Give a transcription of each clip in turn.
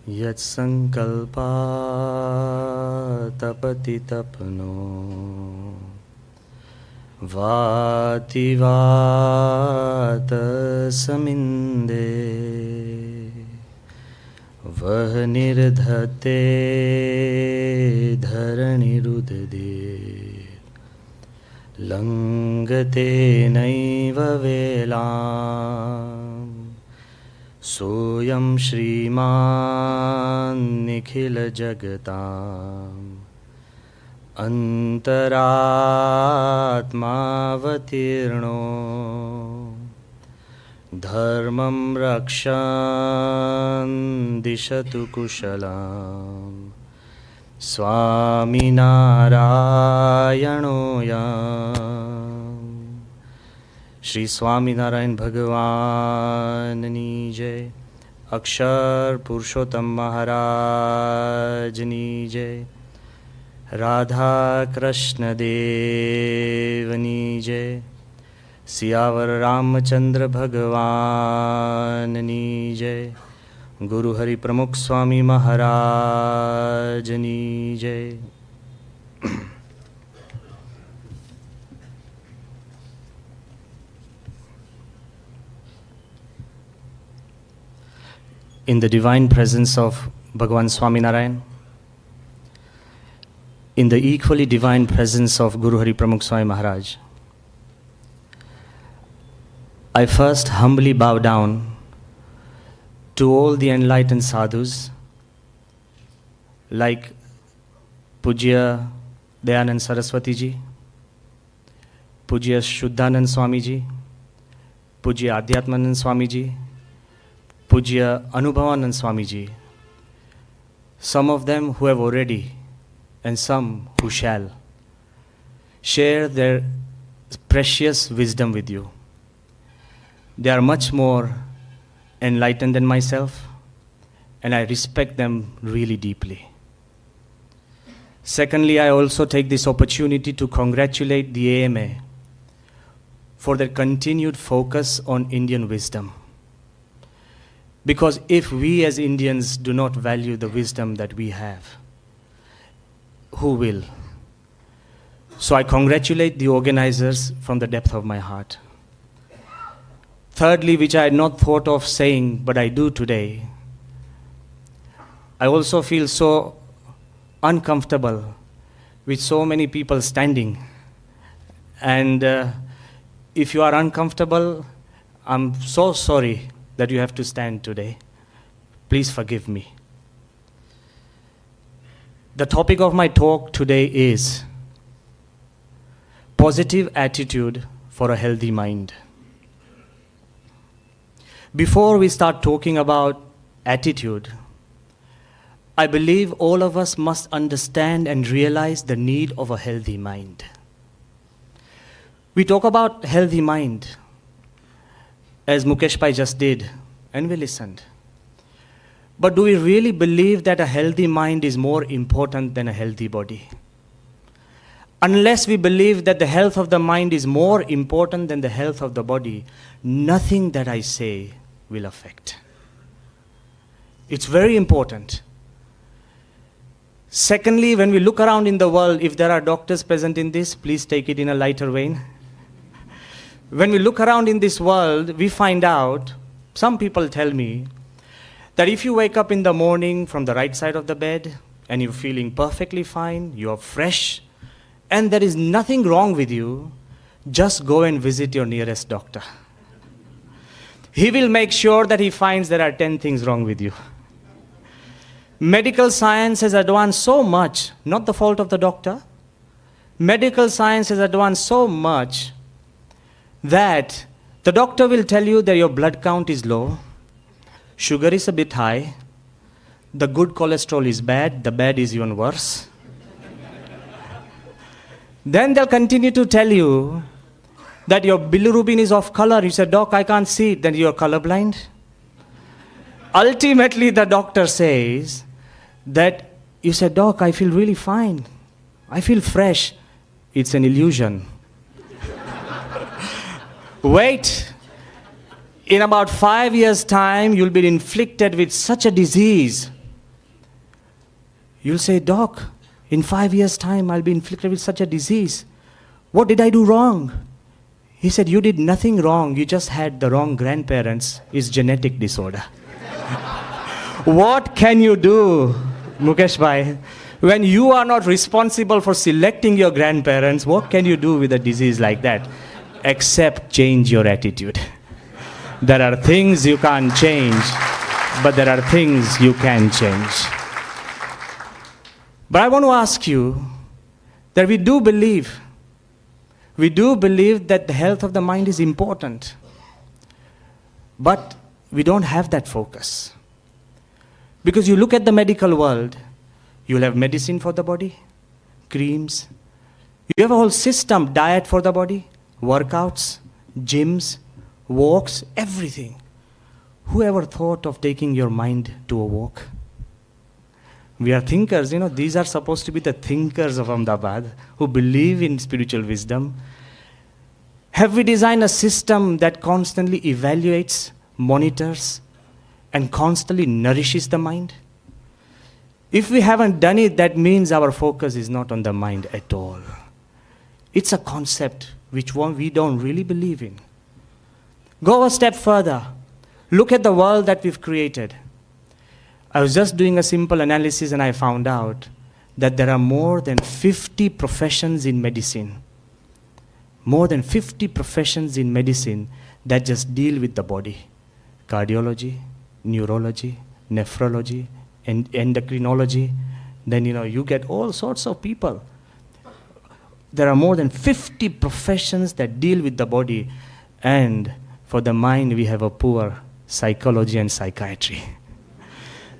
Yatsankalpa tapati tapano Vati vata saminde Vah nirdhate dharani rudade Langate naiva velam Soyam Shriman Nikhila Jagatam Antaratmavatirno Dharmam Rakshan Dishatu Kushalam Swami Narayano Yam Shri Swami Narayan Bhagavan Jai Akshar Purushottam Maharaj Jai Radha Krishna Dev Jai Siyavar Ramchandra Bhagavan Jai Guru Hari Pramukh Swami Maharaj Jai. In the divine presence of Bhagavan Swami Narayan, in the equally divine presence of Guru Hari Pramukh Swami Maharaj, I first humbly bow down to all the enlightened sadhus like Pujya Dayanand Saraswati Ji, Pujya Shuddhanand Swami Ji, Pujya Adhyatmanand Swami Ji, Pujya Anubhavanand Swami Ji, some of them who have already and some who shall share their precious wisdom with you. They are much more enlightened than myself, and I respect them really deeply. Secondly, I also take this opportunity to congratulate the AMA for their continued focus on Indian wisdom. Because if we as Indians do not value the wisdom that we have, who will? So I congratulate the organizers from the depth of my heart. Thirdly, which I had not thought of saying, but I do today, I also feel so uncomfortable with so many people standing. And if you are uncomfortable, I'm so sorry that you have to stand today. Please forgive me. The topic of my talk today is positive attitude for a healthy mind. Before we start talking about attitude, I believe all of us must understand and realize the need of a healthy mind. We talk about healthy mind, as Mukesh Bhai just did, and we listened. But do we really believe that a healthy mind is more important than a healthy body? Unless we believe that the health of the mind is more important than the health of the body, nothing that I say will affect. It's very important. Secondly, when we look around in the world, if there are doctors present in this, please take it in a lighter vein. When we look around in this world, we find out, some people tell me, that if you wake up in the morning from the right side of the bed, and you're feeling perfectly fine, you're fresh, and there is nothing wrong with you, just go and visit your nearest doctor. He will make sure that he finds there are 10 things wrong with you. Medical science has advanced so much, not the fault of the doctor. Medical science has advanced so much that the doctor will tell you that your blood count is low, sugar is a bit high, the good cholesterol is bad, the bad is even worse. Then they'll continue to tell you that your bilirubin is off color. You say, Doc, I can't see it. Then you're colorblind. Ultimately, the doctor says that you say, Doc, I feel really fine. I feel fresh. It's an illusion. Wait. In about 5 years' time, you'll be inflicted with such a disease You'll say, Doc, in 5 years' time, I'll be inflicted with such a disease. What did I do wrong? He said, you did nothing wrong. You just had the wrong grandparents. It's genetic disorder. What can you do, Mukesh Bhai? When you are not responsible for selecting your grandparents, what can you do with a disease like that? Except change your attitude. There are things you can't change, but there are things you can change. But I want to ask you that we do believe that the health of the mind is important. But we don't have that focus. Because you look at the medical world, you'll have medicine for the body, creams. You have a whole system, diet for the body, workouts, gyms, walks, everything. Who ever thought of taking your mind to a walk? We are thinkers, these are supposed to be the thinkers of Ahmedabad who believe in spiritual wisdom. Have we designed a system that constantly evaluates, monitors, and constantly nourishes the mind? If we haven't done it, that means our focus is not on the mind at all. It's a concept which we don't really believe in. Go a step further. Look at the world that we've created. I was just doing a simple analysis and I found out that there are more than 50 professions in medicine. More than 50 professions in medicine that just deal with the body. Cardiology, neurology, nephrology, and endocrinology. Then, you get all sorts of people. There are more than 50 professions that deal with the body. And for the mind, we have a poor psychology and psychiatry.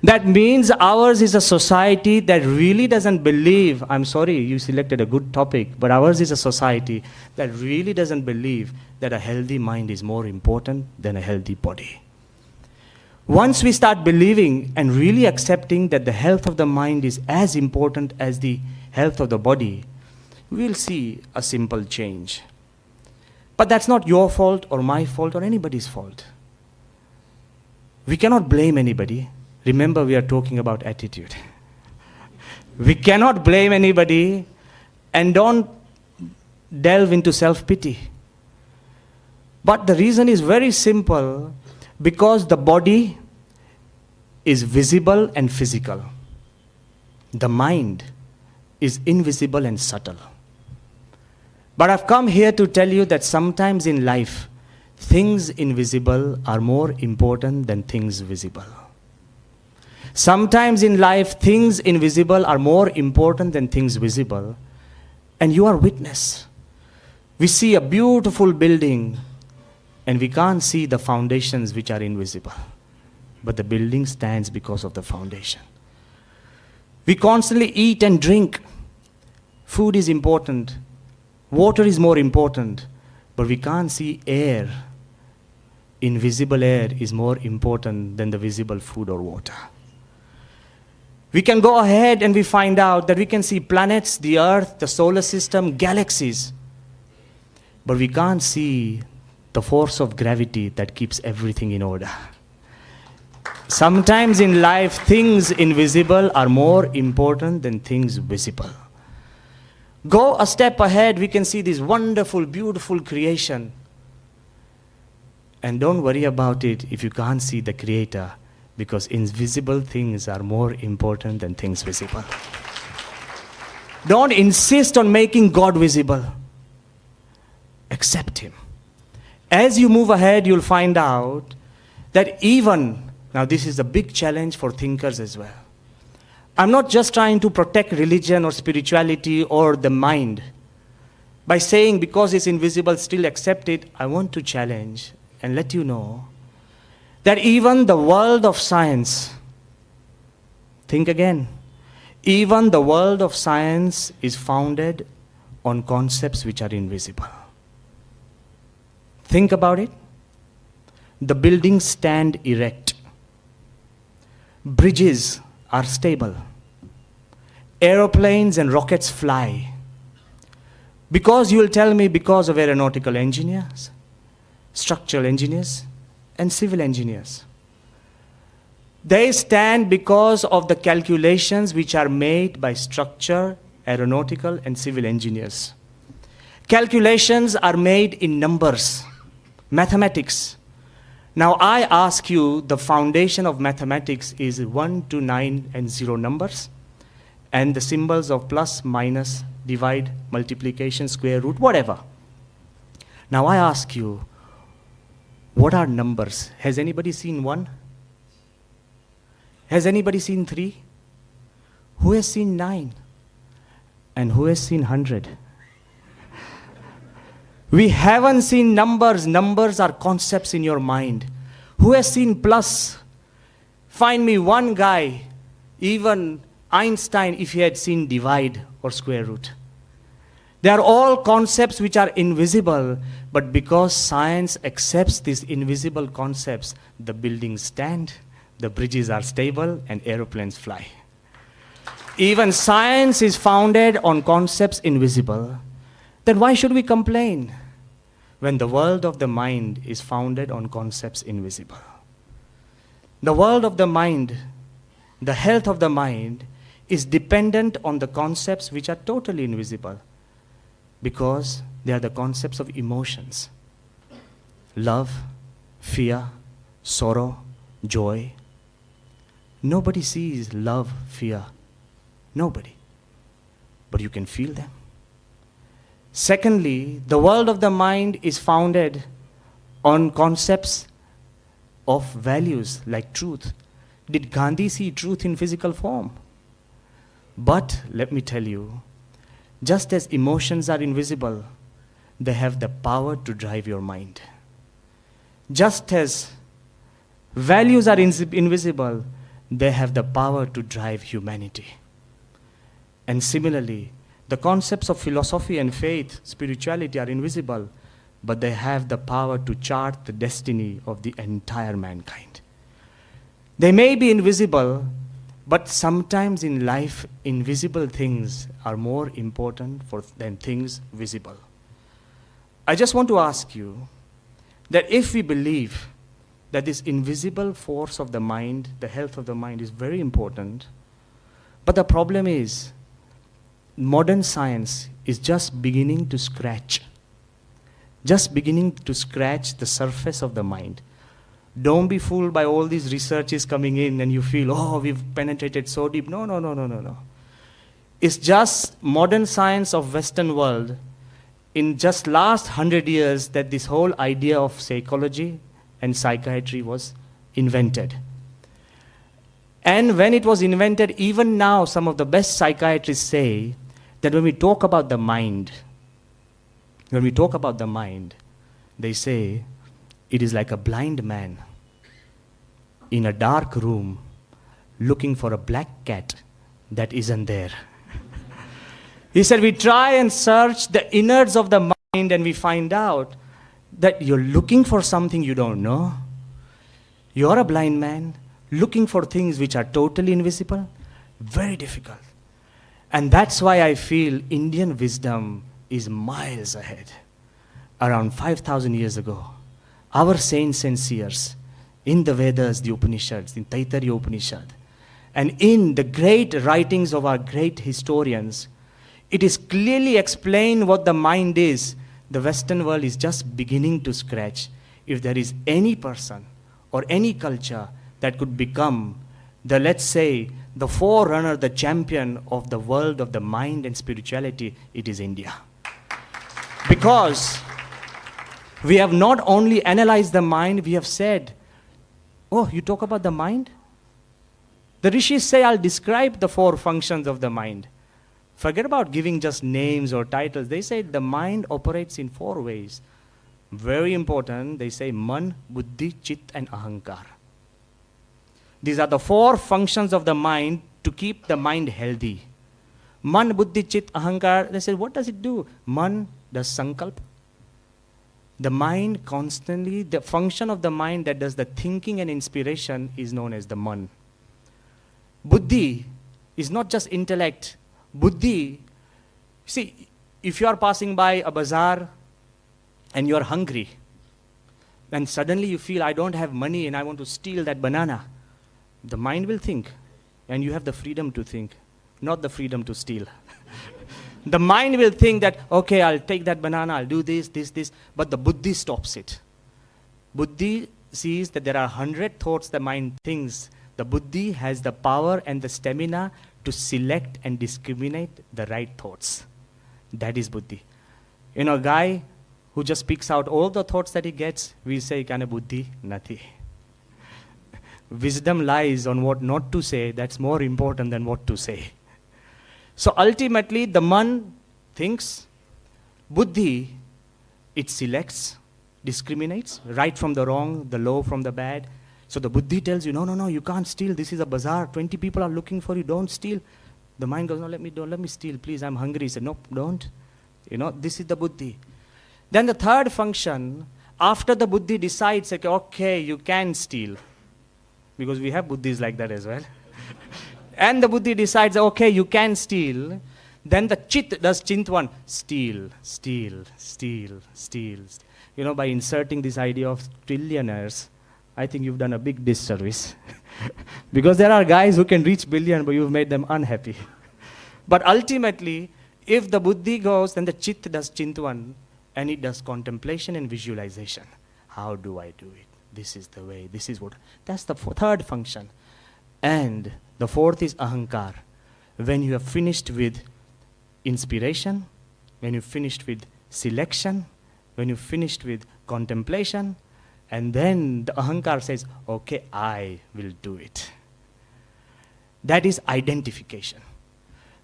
That means ours is a society that really doesn't believe, I'm sorry, you selected a good topic, but ours is a society that really doesn't believe that a healthy mind is more important than a healthy body. Once we start believing and really accepting that the health of the mind is as important as the health of the body, we'll see a simple change. But that's not your fault or my fault or anybody's fault. We cannot blame anybody. Remember, we are talking about attitude. We cannot blame anybody, and don't delve into self-pity. But the reason is very simple, because the body is visible and physical. The mind is invisible and subtle. But I've come here to tell you that sometimes in life, things invisible are more important than things visible. Sometimes in life, things invisible are more important than things visible. And you are witness. We see a beautiful building and we can't see the foundations which are invisible. But the building stands because of the foundation. We constantly eat and drink. Food is important. Water is more important. But we can't see air. Invisible air is more important than the visible food or water. We can go ahead and we find out that we can see planets, the earth, the solar system, galaxies. But we can't see the force of gravity that keeps everything in order. Sometimes in life, things invisible are more important than things visible. Go a step ahead, we can see this wonderful, beautiful creation. And don't worry about it if you can't see the Creator, because invisible things are more important than things visible. Don't insist on making God visible. Accept Him. As you move ahead, you'll find out that now this is a big challenge for thinkers as well. I'm not just trying to protect religion or spirituality or the mind. By saying because it's invisible, still accept it, I want to challenge and let you know that even the world of science, think again, even the world of science is founded on concepts which are invisible. Think about it. The buildings stand erect. Bridges are stable. Aeroplanes and rockets fly. Because you will tell me because of aeronautical engineers, structural engineers, and civil engineers. They stand because of the calculations which are made by structure, aeronautical, and civil engineers. Calculations are made in numbers, mathematics. Now I ask you, the foundation of mathematics is 1 to 9 and 0 numbers, and the symbols of plus, minus, divide, multiplication, square root, whatever. Now I ask you, what are numbers? Has anybody seen 1? Has anybody seen 3? Who has seen 9? And who has seen 100? We haven't seen numbers. Numbers are concepts in your mind. Who has seen plus? Find me one guy, even Einstein, if he had seen divide or square root. They are all concepts which are invisible, but because science accepts these invisible concepts, the buildings stand, the bridges are stable, and aeroplanes fly. Even science is founded on concepts invisible. Then why should we complain when the world of the mind is founded on concepts invisible? The world of the mind, the health of the mind, is dependent on the concepts which are totally invisible, because they are the concepts of emotions. Love, fear, sorrow, joy. Nobody sees love, fear. Nobody. But you can feel them. Secondly, the world of the mind is founded on concepts of values like truth. Did Gandhi see truth in physical form? But let me tell you, just as emotions are invisible, they have the power to drive your mind. Just as values are invisible, they have the power to drive humanity. And similarly, the concepts of philosophy and faith, spirituality are invisible, but they have the power to chart the destiny of the entire mankind. They may be invisible, but sometimes in life, invisible things are more important than things visible. I just want to ask you that if we believe that this invisible force of the mind, the health of the mind, is very important, but the problem is, modern science is just beginning to scratch the surface of the mind. Don't be fooled by all these researches coming in and you feel, oh, we've penetrated so deep. No. It's just modern science of Western world in just last 100 years that this whole idea of psychology and psychiatry was invented. And when it was invented, even now some of the best psychiatrists say that when we talk about the mind, they say it is like a blind man in a dark room looking for a black cat that isn't there. He said we try and search the innards of the mind and we find out that you're looking for something you don't know. You're a blind man looking for things which are totally invisible. Very difficult. And that's why I feel Indian wisdom is miles ahead. Around 5,000 years ago, our saints and seers, in the Vedas, the Upanishads, in Taittiriya Upanishad, and in the great writings of our great historians, it is clearly explained what the mind is. The Western world is just beginning to scratch. If there is any person or any culture that could become the, let's say, the forerunner, the champion of the world of the mind and spirituality, it is India. Because we have not only analyzed the mind, we have said, oh, you talk about the mind? The rishis say, I'll describe the 4 functions of the mind. Forget about giving just names or titles. They say the mind operates in 4 ways. Very important, they say man, buddhi, chit and ahankar. These are the 4 functions of the mind to keep the mind healthy. Man, buddhi, chit, ahankar, they say, what does it do? Man does sankalp. The mind constantly, the function of the mind that does the thinking and inspiration is known as the man. Buddhi is not just intellect. Buddhi, see, if you are passing by a bazaar and you are hungry, and suddenly you feel, I don't have money and I want to steal that banana, The mind will think, and you have the freedom to think, not the freedom to steal. The mind will think that, okay, I'll take that banana, I'll do this, but the buddhi stops it. Buddhi sees that there are 100 thoughts the mind thinks. The buddhi has the power and the stamina to select and discriminate the right thoughts. That is buddhi. You know, a guy who just picks out all the thoughts that he gets, we say, kana buddhi, nathi. Wisdom lies on what not to say. That's more important than what to say. So ultimately, the man thinks, buddhi, it selects, discriminates, right from the wrong, the low from the bad. So the buddhi tells you, no, you can't steal. This is a bazaar. 20 people are looking for you. Don't steal. The mind goes, no, let me steal. Please, I'm hungry. He said, nope, don't. You know, this is the buddhi. Then the third function, after the buddhi decides, okay, you can steal. Because we have buddhis like that as well. And the buddhi decides, okay, you can steal. Then the chit does chintwan. Steal. You know, by inserting this idea of trillionaires, I think you've done a big disservice. Because there are guys who can reach billion, but you've made them unhappy. But ultimately, if the buddhi goes, then the chit does chintwan, and it does contemplation and visualization. How do I do it? This is the way, this is what. That's the third function. And the fourth is ahankar. When you have finished with inspiration, when you've finished with selection, when you've finished with contemplation, and then the ahankar says, okay, I will do it. That is identification.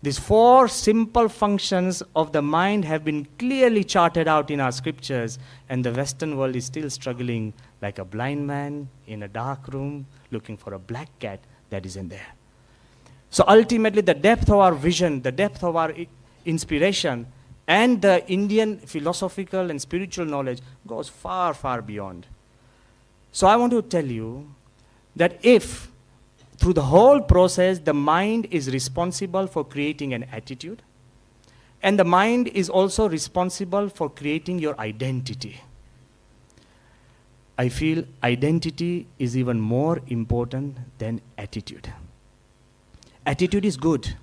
These four simple functions of the mind have been clearly charted out in our scriptures, and the Western world is still struggling like a blind man in a dark room looking for a black cat that isn't there. So ultimately, the depth of our vision, the depth of our inspiration, and the Indian philosophical and spiritual knowledge goes far, far beyond. So I want to tell you that if through the whole process, the mind is responsible for creating an attitude, and the mind is also responsible for creating your identity. I feel identity is even more important than attitude. Attitude is good,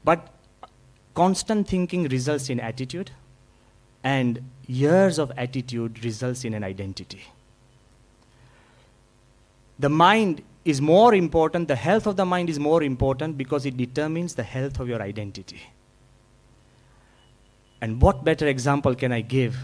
but constant thinking results in attitude, and years of attitude results in an identity. The mind is more important, the health of the mind is more important because it determines the health of your identity. And what better example can I give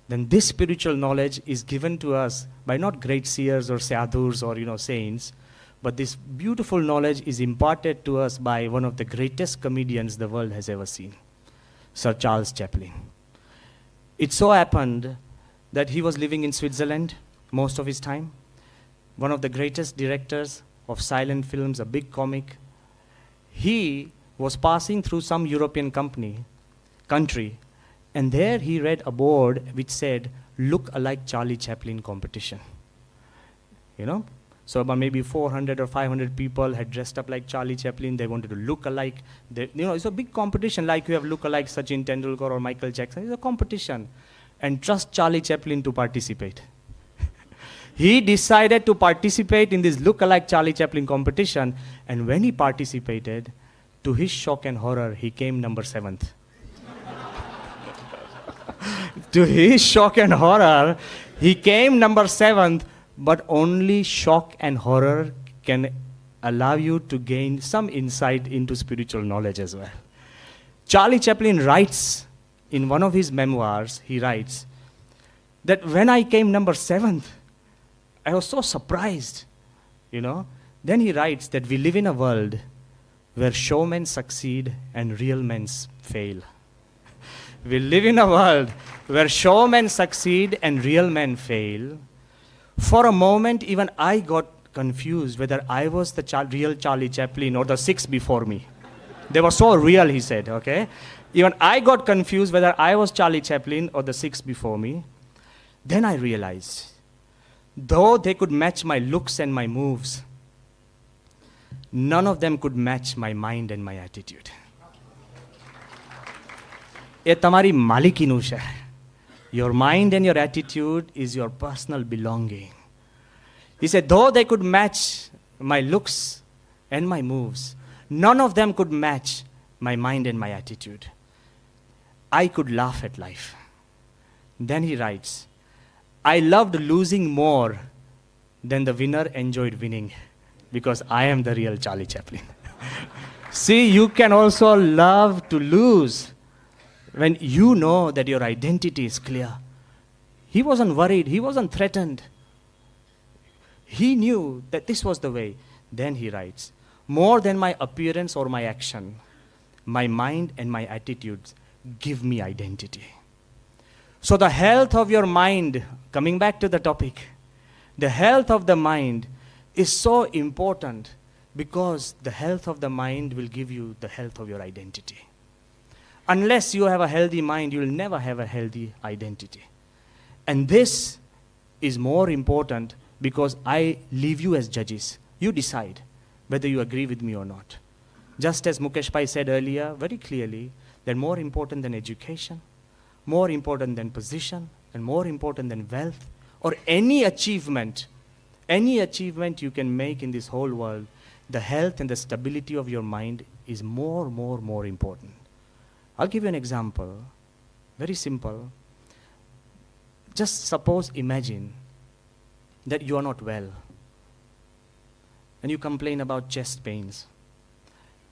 than this spiritual knowledge is given to us by not great seers or sadhus or saints, but this beautiful knowledge is imparted to us by one of the greatest comedians the world has ever seen, Sir Charles Chaplin. It so happened that he was living in Switzerland most of his time. One of the greatest directors of silent films, a big comic. He was passing through some European country, and there he read a board which said, "Look-alike Charlie Chaplin competition." So about maybe 400 or 500 people had dressed up like Charlie Chaplin. They wanted to look alike. It's a big competition, like you have look-alike Sachin Tendulkar or Michael Jackson. It's a competition. And trust Charlie Chaplin to participate. He decided to participate in this look-alike Charlie Chaplin competition, and when he participated, to his shock and horror, he came number 7th. To his shock and horror, he came number 7th, but only shock and horror can allow you to gain some insight into spiritual knowledge as well. Charlie Chaplin writes, in one of his memoirs, he writes, that when I came number 7th, I was so surprised, Then he writes that we live in a world where showmen succeed and real men fail. We live in a world where showmen succeed and real men fail. For a moment, even I got confused whether I was the real Charlie Chaplin or the 6 before me. They were so real, he said, okay? Even I got confused whether I was Charlie Chaplin or the 6 before me. Then I realized, though they could match my looks and my moves, none of them could match my mind and my attitude. એ તમારી માલિકીનું છે. Your mind and your attitude is your personal belonging. He said, though they could match my looks, and my moves, none of them could match my mind and my attitude. I could laugh at life. Then he writes, I loved losing more than the winner enjoyed winning, because I am the real Charlie Chaplin. See, you can also love to lose when you know that your identity is clear. He wasn't worried, he wasn't threatened. He knew that this was the way. Then he writes, more than my appearance or my action, my mind and my attitudes give me identity. So the health of your mind, coming back to the topic, the health of the mind is so important, because the health of the mind will give you the health of your identity. Unless you have a healthy mind, you will never have a healthy identity. And this is more important, because I leave you as judges. You decide whether you agree with me or not. Just as Mukesh Pai said earlier very clearly, that more important than education, more important than position, and more important than wealth, or any achievement you can make in this whole world, the health and the stability of your mind is more important. I'll give you an example, very simple. Just suppose, imagine that you are not well, and you complain about chest pains.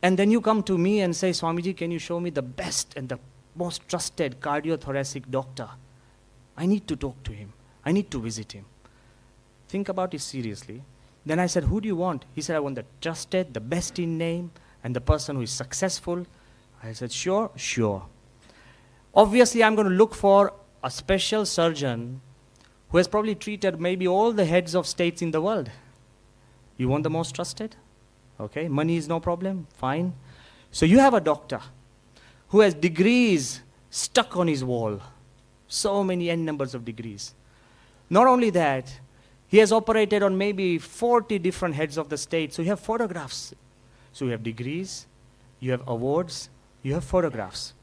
And then you come to me and say, Swamiji, can you show me the best and the most trusted cardiothoracic doctor? I need to talk to him. I need to visit him. Think about it seriously. Then I said, who do you want? He said, I want the trusted, the best in name, and the person who is successful. I said, sure. Obviously, I'm going to look for a special surgeon who has probably treated maybe all the heads of states in the world. You want the most trusted? Okay, money is no problem, fine. So you have a doctor who has degrees stuck on his wall. So many n numbers of degrees. Not only that, he has operated on maybe 40 different heads of the state. So you have photographs. So you have degrees, you have awards, you have photographs.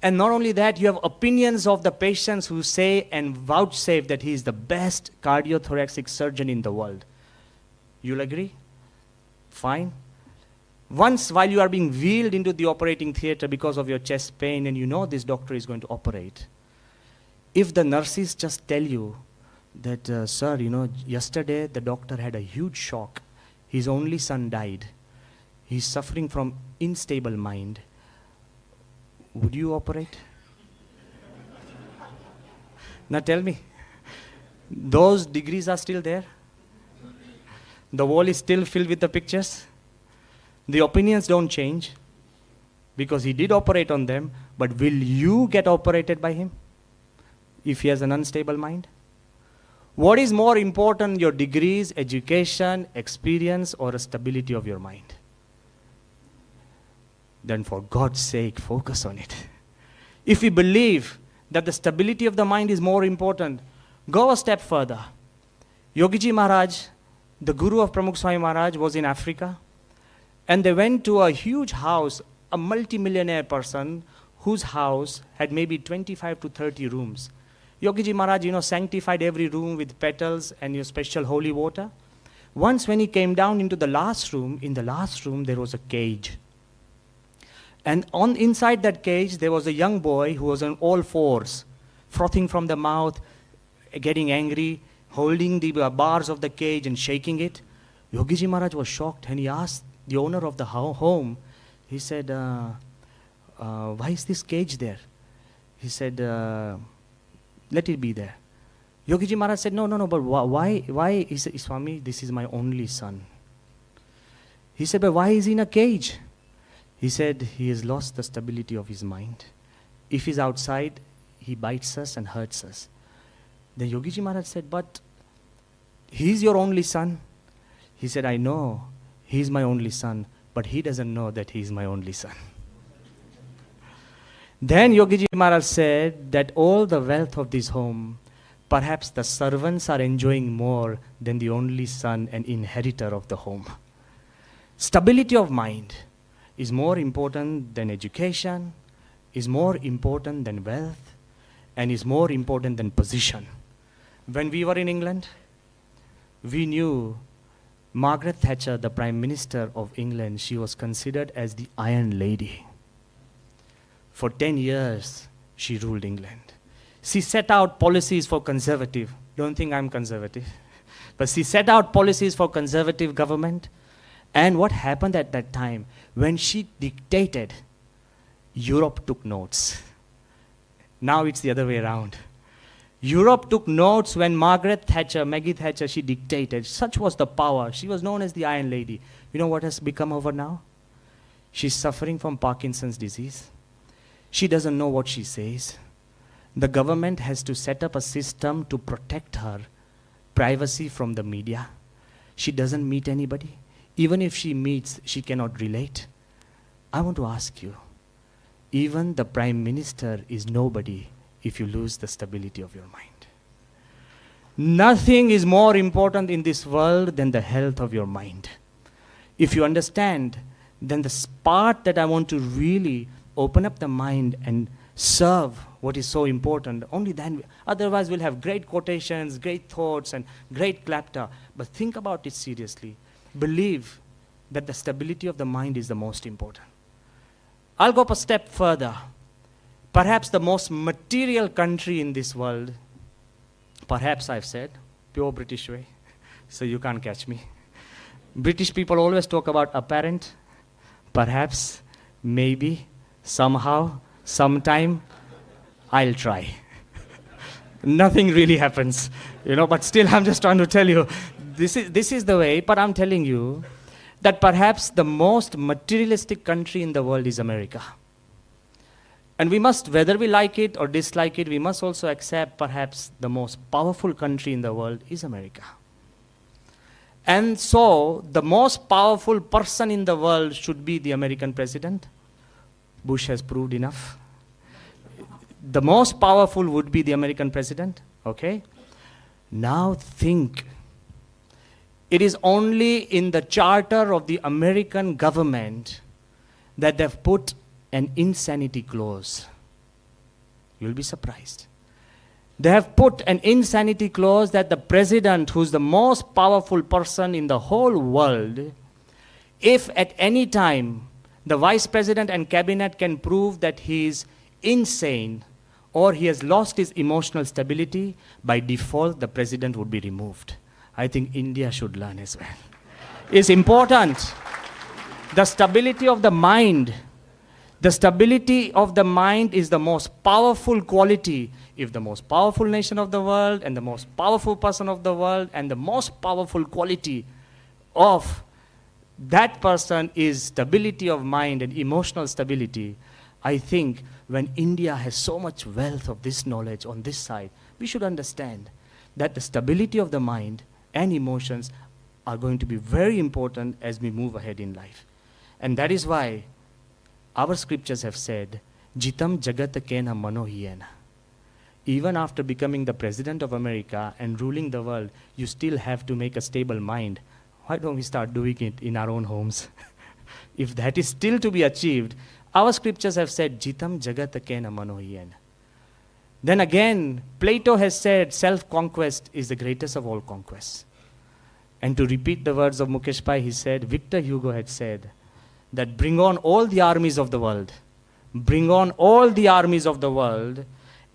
And not only that, you have opinions of the patients who say and vouchsafe that he is the best cardiothoracic surgeon in the world. You'll agree? Fine. Once, while you are being wheeled into the operating theater because of your chest pain, and you know this doctor is going to operate, if the nurses just tell you that, sir, yesterday the doctor had a huge shock. His only son died. He's suffering from unstable mind. Would you operate? Now tell me, those degrees are still there? The wall is still filled with the pictures? The opinions don't change, because he did operate on them, but will you get operated by him if he has an unstable mind? What is more important, your degrees, education, experience, or a stability of your mind? Then for God's sake, focus on it. If we believe that the stability of the mind is more important, go a step further. Yogiji Maharaj, the guru of Pramukh Swami Maharaj, was in Africa, and they went to a huge house, a multimillionaire person whose house had maybe 25 to 30 rooms. Yogiji Maharaj, sanctified every room with petals and special holy water. Once when he came down into the last room, in the last room there was a cage. And inside that cage there was a young boy who was on all fours, frothing from the mouth, getting angry, holding the bars of the cage and shaking it. Yogiji Maharaj was shocked, and he asked the owner of the home, he said, why is this cage there? He said, let it be there. Yogiji Maharaj said, no, but why? He said, Swami, this is my only son. He said, but why is he in a cage? He said, he has lost the stability of his mind. If he's outside, he bites us and hurts us. Then Yogiji Maharaj said, but he's your only son. He said, I know, he's my only son, but he doesn't know that he's my only son. Then Yogiji Maharaj said that all the wealth of this home, perhaps the servants are enjoying more than the only son and inheritor of the home. Stability of mind is more important than education, is more important than wealth, and is more important than position. When we were in England, we knew Margaret Thatcher, the Prime Minister of England, she was considered as the Iron Lady. For 10 years, she ruled England. She set out policies for conservative. Don't think I'm conservative. But she set out policies for conservative government. And what happened at that time? When she dictated, Europe took notes. Now it's the other way around. Europe took notes when Maggie Thatcher, she dictated. Such was the power. She was known as the Iron Lady. You know what has become of her now? She's suffering from Parkinson's disease. She doesn't know what she says. The government has to set up a system to protect her privacy from the media. She doesn't meet anybody. Even if she meets, she cannot relate. I want to ask you, even the Prime Minister is nobody if you lose the stability of your mind. Nothing is more important in this world than the health of your mind. If you understand, then the part that I want to really open up the mind and serve what is so important, only then, otherwise we'll have great quotations, great thoughts, and great clapter. But think about it seriously. Believe that the stability of the mind is the most important. I'll go up a step further. Perhaps the most material country in this world, perhaps I've said, pure British way, so you can't catch me. British people always talk about apparent, perhaps, maybe, somehow, sometime. I'll try. Nothing really happens, but still I'm just trying to tell you, this is the way, but I'm telling you that perhaps the most materialistic country in the world is America. And we must, whether we like it or dislike it, we must also accept perhaps the most powerful country in the world is America. And so, the most powerful person in the world should be the American president. Bush has proved enough. The most powerful would be the American president, okay? Now think. It is only in the charter of the American government that they've put an insanity clause. You'll be surprised. They have put an insanity clause that the president, who's the most powerful person in the whole world, if at any time the vice president and cabinet can prove that he is insane or he has lost his emotional stability, by default the president would be removed. I think India should learn as well. It's important. The stability of the mind. The stability of the mind is the most powerful quality. If the most powerful nation of the world and the most powerful person of the world and the most powerful quality of that person is stability of mind and emotional stability, I think when India has so much wealth of this knowledge on this side, we should understand that the stability of the mind and emotions are going to be very important as we move ahead in life. And that is why our scriptures have said, Jitam Jagat Kena Manohiyena. Even after becoming the president of America and ruling the world, you still have to make a stable mind. Why don't we start doing it in our own homes? If that is still to be achieved, our scriptures have said, Jitam Jagat Kena Manohiyena. Then again, Plato has said, self-conquest is the greatest of all conquests. And to repeat the words of Mukesh Pai, he said, Victor Hugo had said, that bring on all the armies of the world. Bring on all the armies of the world.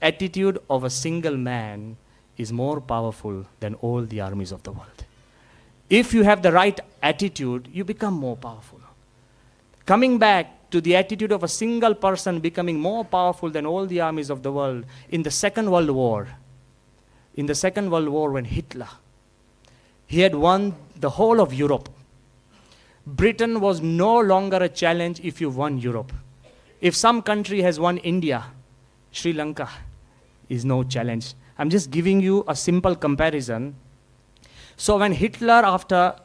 Attitude of a single man is more powerful than all the armies of the world. If you have the right attitude, you become more powerful. Coming back to the attitude of a single person becoming more powerful than all the armies of the world, in the Second World War, when Hitler, he had won the whole of Europe. Britain was no longer a challenge if you won Europe. If some country has won India, Sri Lanka is no challenge. I'm just giving you a simple comparison. So when Hitler, after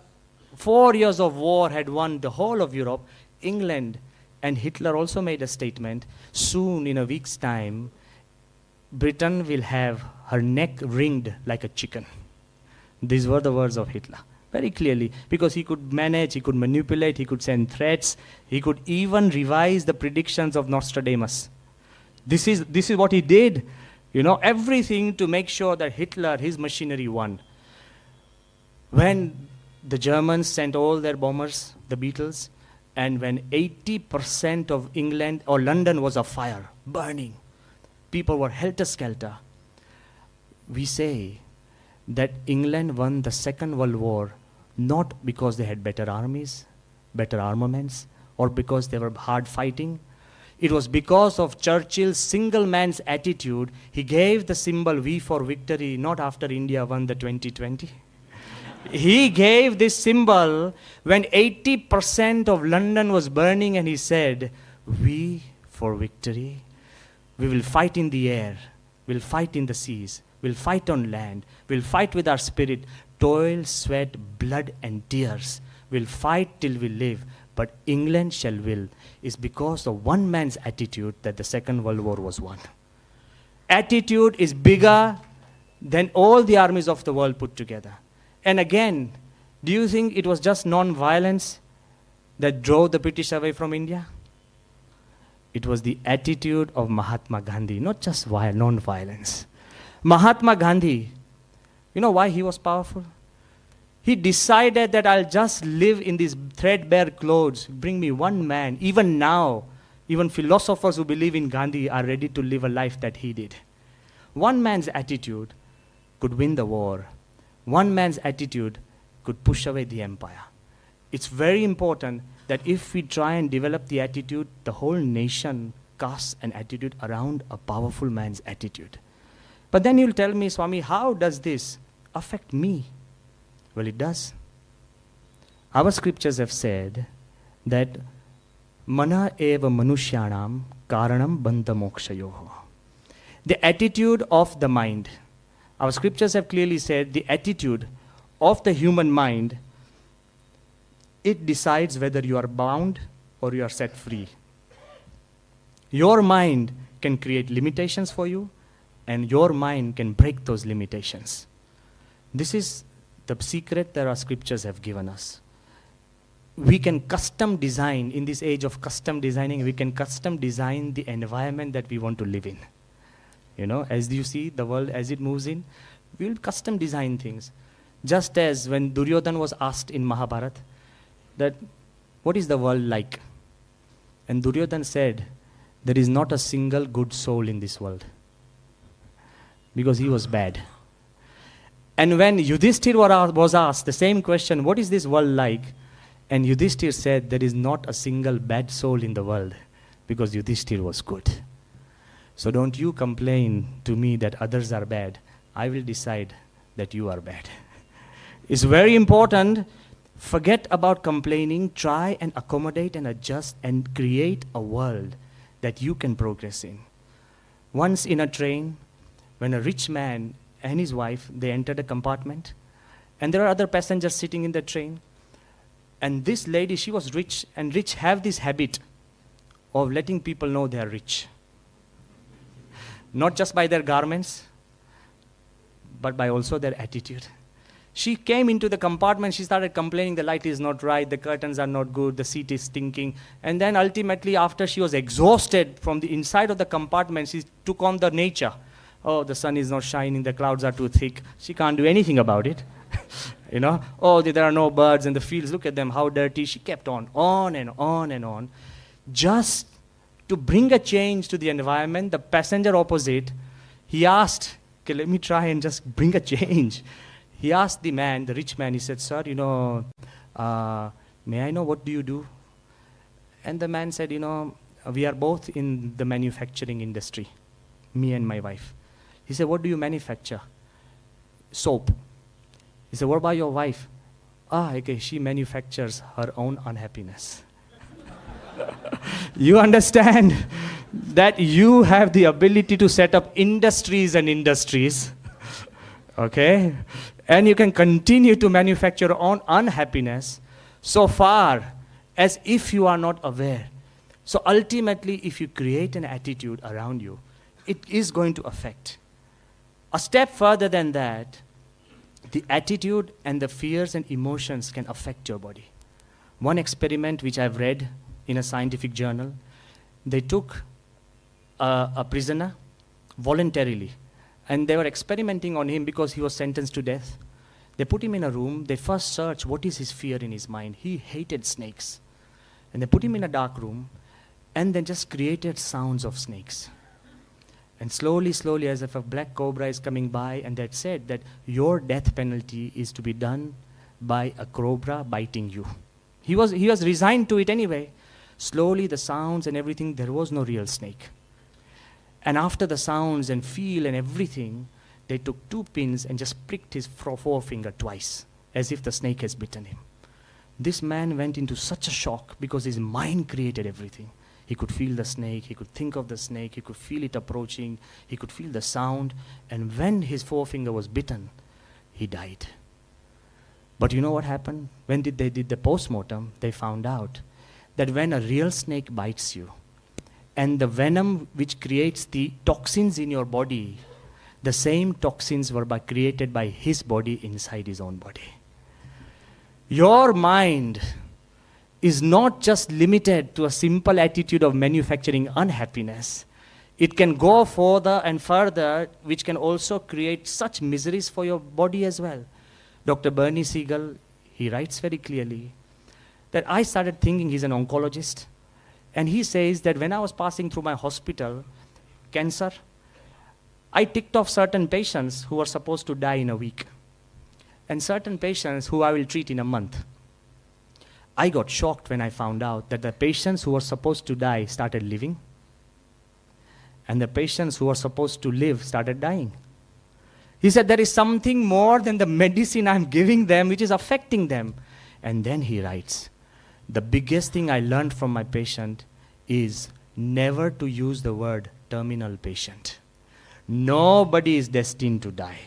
4 years of war, had won the whole of Europe, England, and Hitler also made a statement, soon in a week's time, Britain will have her neck ringed like a chicken. These were the words of Hitler. Very clearly, because he could manage, he could manipulate, he could send threats, he could even revise the predictions of Nostradamus. This is what he did. Everything to make sure that Hitler, his machinery won. When the Germans sent all their bombers, the Beatles, and when 80% of England or London was afire, burning, people were helter-skelter, we say that England won the Second World War not because they had better armies, better armaments, or because they were hard fighting. It was because of Churchill's single man's attitude. He gave the symbol V for victory not after India won the 2020. He gave this symbol when 80% of London was burning, and he said, V for victory. We will fight in the air, we'll fight in the seas, we'll fight on land, we'll fight with our spirit, toil, sweat, blood and tears. We'll fight till we live, but England shall will. Is because of one man's attitude that the Second World War was won. Attitude is bigger than all the armies of the world put together. And again, do you think it was just non-violence that drove the British away from India? It was the attitude of Mahatma Gandhi, not just non-violence. Mahatma Gandhi, you know why he was powerful? He decided that I'll just live in these threadbare clothes. Bring me one man. Even now, even philosophers who believe in Gandhi are ready to live a life that he did. One man's attitude could win the war. One man's attitude could push away the empire. It's very important that if we try and develop the attitude, the whole nation casts an attitude around a powerful man's attitude. But then you'll tell me, Swami, how does this affect me? Well, it does. Our scriptures have said that mana eva manushyanam karanam bandha mokshayoho. The attitude of the mind. Our scriptures have clearly said the attitude of the human mind, it decides whether you are bound or you are set free. Your mind can create limitations for you, and your mind can break those limitations. This is the secret that our scriptures have given us. We can custom design, in this age of custom designing, we can custom design the environment that we want to live in. You know, as you see the world as it moves in, we will custom design things. Just as when Duryodhana was asked in Mahabharata that, what is the world like? And Duryodhana said, there is not a single good soul in this world. Because he was bad. And when Yudhishthira was asked the same question, what is this world like? And Yudhishthira said, there is not a single bad soul in the world, because Yudhishthira was good. So don't you complain to me that others are bad. I will decide that you are bad. It's very important. Forget about complaining. Try and accommodate and adjust and create a world that you can progress in. Once in a train, when a rich man and his wife, they entered a compartment, and there are other passengers sitting in the train. And this lady, she was rich, and rich have this habit of letting people know they are rich. Not just by their garments, but by also their attitude. She came into the compartment, she started complaining the light is not right, the curtains are not good, the seat is stinking. And then ultimately, after she was exhausted from the inside of the compartment, she took on the nature. Oh, the sun is not shining, the clouds are too thick. She can't do anything about it. You know, oh, there are no birds in the fields, look at them, how dirty. She kept on and on and on. Just to bring a change to the environment, the passenger opposite, he asked, okay, let me try and just bring a change. He asked the man, the rich man, he said, sir, you know, may I know what do you do? And the man said, you know, we are both in the manufacturing industry, me and my wife. He said, what do you manufacture? Soap. He said, what about your wife? Okay, she manufactures her own unhappiness. You understand that you have the ability to set up industries and industries, okay? And you can continue to manufacture your own unhappiness so far as if you are not aware. So ultimately, if you create an attitude around you, it is going to affect. A step further than that, the attitude and the fears and emotions can affect your body. One experiment which I've read in a scientific journal, they took a prisoner voluntarily, and they were experimenting on him because he was sentenced to death. They put him in a room. They first search what is his fear in his mind. He hated snakes. And they put him in a dark room and then just created sounds of snakes. And slowly, slowly, as if a black cobra is coming by, and they said that your death penalty is to be done by a cobra biting you. He was resigned to it anyway. Slowly, the sounds and everything, there was no real snake. And after the sounds and feel and everything, they took 2 pins and just pricked his forefinger twice, as if the snake has bitten him. This man went into such a shock because his mind created everything. He could feel the snake, he could think of the snake, he could feel it approaching, he could feel the sound, and when his forefinger was bitten, he died. But you know what happened? When they did the post-mortem, they found out that when a real snake bites you, and the venom which creates the toxins in your body, the same toxins were created by his body inside his own body. Your mind is not just limited to a simple attitude of manufacturing unhappiness. It can go further and further, which can also create such miseries for your body as well. Dr. Bernie Siegel, he writes very clearly that I started thinking, he's an oncologist, and he says that when I was passing through my hospital, cancer, I ticked off certain patients who were supposed to die in a week, and certain patients who I will treat in a month. I got shocked when I found out that the patients who were supposed to die started living, and the patients who were supposed to live started dying. He said there is something more than the medicine I'm giving them which is affecting them. And then he writes, the biggest thing I learned from my patient is never to use the word terminal patient. Nobody is destined to die.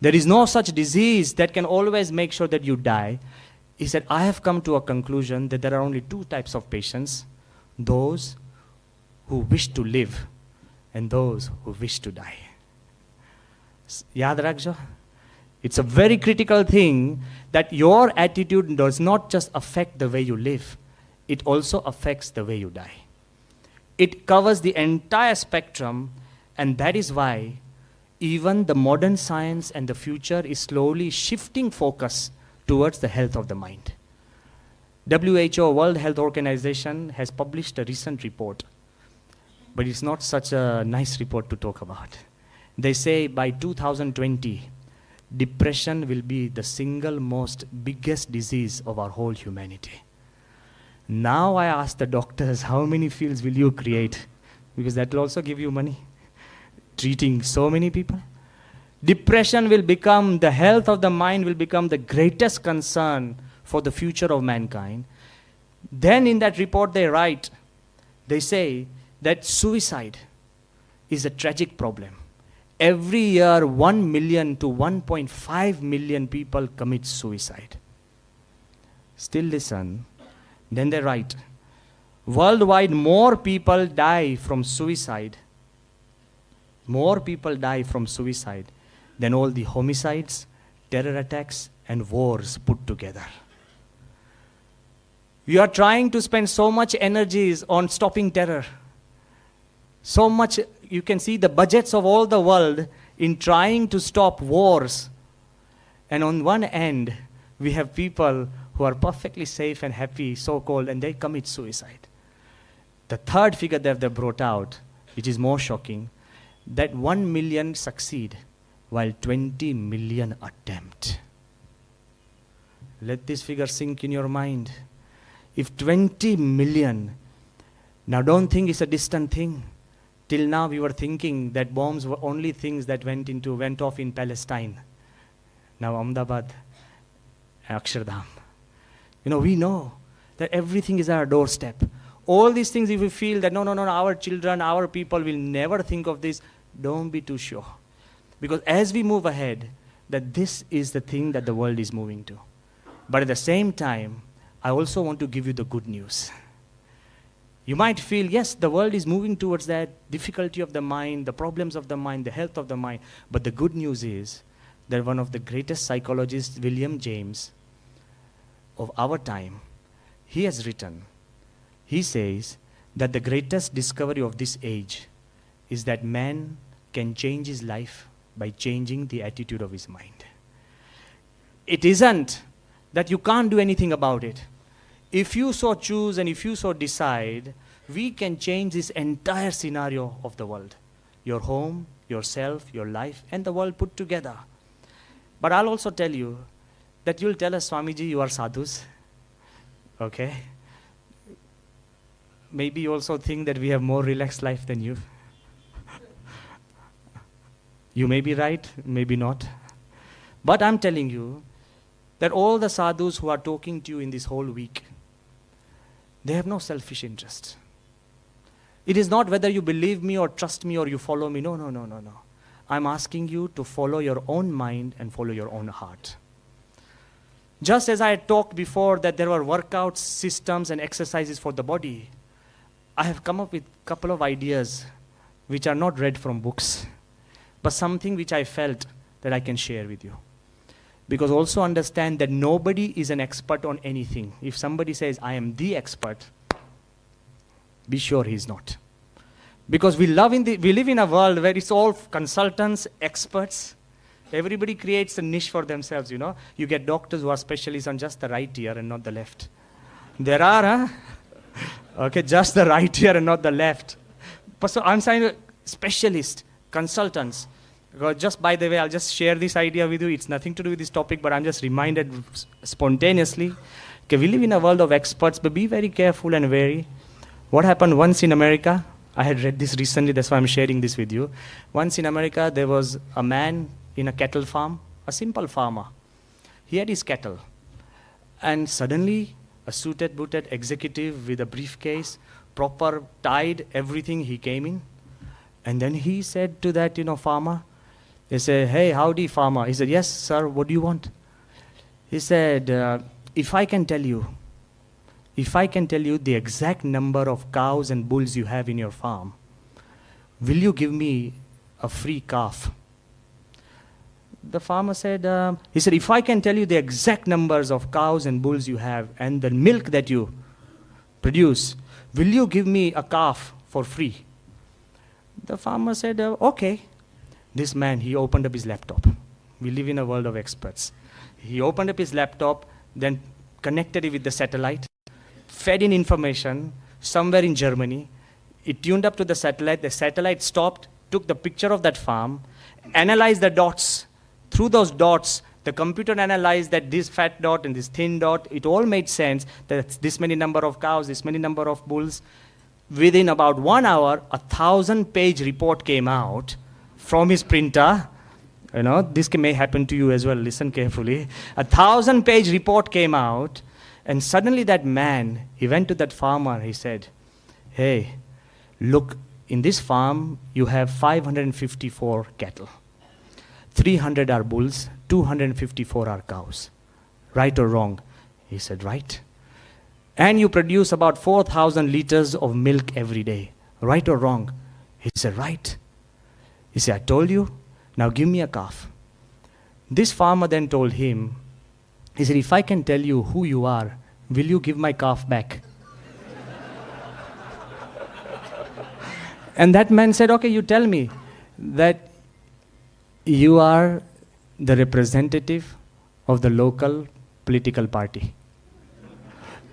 There is no such disease that can always make sure that you die. He said, I have come to a conclusion that there are only 2 types of patients, those who wish to live and those who wish to die. Yaad rakjo. It's a very critical thing that your attitude does not just affect the way you live, it also affects the way you die. It covers the entire spectrum, and that is why even the modern science and the future is slowly shifting focus towards the health of the mind. WHO, World Health Organization, has published a recent report, but it's not such a nice report to talk about. They say by 2020, depression will be the single most biggest disease of our whole humanity. Now I ask the doctors, how many fields will you create? Because that will also give you money. Treating so many people. Depression will become, the health of the mind will become the greatest concern for the future of mankind. Then in that report they write, they say that suicide is a tragic problem. Every year 1 million to 1.5 million people commit suicide. Still listen. Then they write, worldwide more people die from suicide. More people die from suicide than all the homicides, terror attacks, and wars put together. We are trying to spend so much energies on stopping terror. So much, you can see the budgets of all the world in trying to stop wars. And on one end, we have people who are perfectly safe and happy, so-called, and they commit suicide. The third figure that they brought out, which is more shocking, that 1 million succeed while 20 million attempt. Let this figure sink in your mind. If 20 million, now don't think it's a distant thing. Till now we were thinking that bombs were only things that went off in Palestine. Now Ahmedabad, Akshardham. We know that everything is at our doorstep. All these things, if we feel that no, our children, our people will never think of this, don't be too sure. Because as we move ahead, that this is the thing that the world is moving to. But at the same time, I also want to give you the good news. You might feel, yes, the world is moving towards that difficulty of the mind, the problems of the mind, the health of the mind. But the good news is that one of the greatest psychologists, William James, of our time, he has written, he says that the greatest discovery of this age is that man can change his life by changing the attitude of his mind. it isn't that you can't do anything about it. If you so choose and if you so decide, we can change this entire scenario of the world. Your home, yourself, your life, and the world put together. But I'll also tell you that you'll tell us, Swamiji, you are sadhus. Okay? Maybe you also think that we have more relaxed life than you. You may be right, maybe not. But I'm telling you that all the sadhus who are talking to you in this whole week, they have no selfish interest. It is not whether you believe me or trust me or you follow me. No, no, no, no, no. I'm asking you to follow your own mind and follow your own heart. Just as I had talked before that there were workouts, systems, and exercises for the body, I have come up with a couple of ideas which are not read from books, but something which I felt that I can share with you. Because also understand that nobody is an expert on anything. If somebody says, I am the expert, be sure he's not. Because we live in a world where it's all consultants, experts. Everybody creates a niche for themselves, you know. You get doctors who are specialists on just the right ear and not the left. There are, okay, just the right ear and not the left. But so I'm saying specialists, consultants. Just by the way, I'll just share this idea with you. It's nothing to do with this topic, but I'm just reminded spontaneously. Okay, we live in a world of experts, but be very careful and wary. What happened once in America, I had read this recently, that's why I'm sharing this with you. Once in America, there was a man in a cattle farm, a simple farmer. He had his cattle. And suddenly, a suited, booted executive with a briefcase, proper tied, everything, he came in. And then he said to that, farmer, he said, hey, howdy, farmer. He said, yes, sir, what do you want? He said, if I can tell you the exact number of cows and bulls you have in your farm, will you give me a free calf? The farmer said, if I can tell you the exact numbers of cows and bulls you have and the milk that you produce, will you give me a calf for free? The farmer said, okay. This man, he opened up his laptop. We live in a world of experts. He opened up his laptop, then connected it with the satellite, fed in information somewhere in Germany. It tuned up to the satellite stopped, took the picture of that farm, analyzed the dots. Through those dots, the computer analyzed that this fat dot and this thin dot, it all made sense that this many number of cows, this many number of bulls. Within about 1 hour, 1,000-page report came out from his printer. This may happen to you as well, listen carefully. 1,000-page report came out, and suddenly that man, he went to that farmer, he said, hey, look, in this farm, you have 554 cattle. 300 are bulls, 254 are cows. Right or wrong? He said, right. And you produce about 4,000 liters of milk every day. Right or wrong? He said, right. He said, I told you, now give me a calf. This farmer then told him, he said, if I can tell you who you are, will you give my calf back? And that man said, okay, you tell me that you are the representative of the local political party.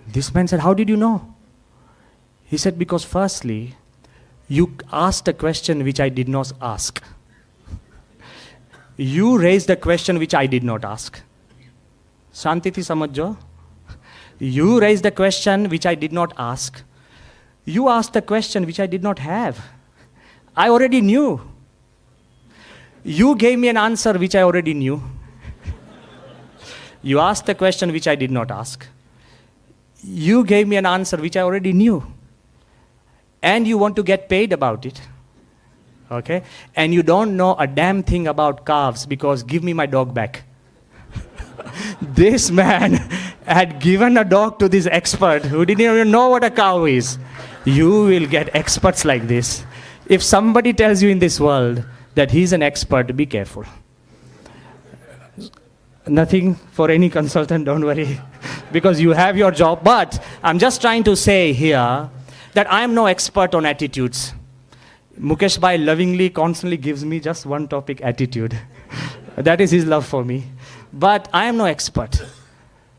This man said, how did you know? He said, because firstly, you asked a question which I did not ask. You raised a question which I did not ask. Shantiti samajho? You raised a question which I did not ask. You asked a question which I did not have. I already knew. You gave me an answer which I already knew. You asked a question which I did not ask. You gave me an answer which I already knew. And you want to get paid about it. Okay? And you don't know a damn thing about calves because give me my dog back. This man had given a dog to this expert who didn't even know what a cow is. You will get experts like this. If somebody tells you in this world that he's an expert, be careful. Nothing for any consultant, don't worry, because you have your job. But I'm just trying to say here that I am no expert on attitudes. Mukesh Bhai lovingly, constantly gives me just one topic, attitude. That is his love for me. But I am no expert.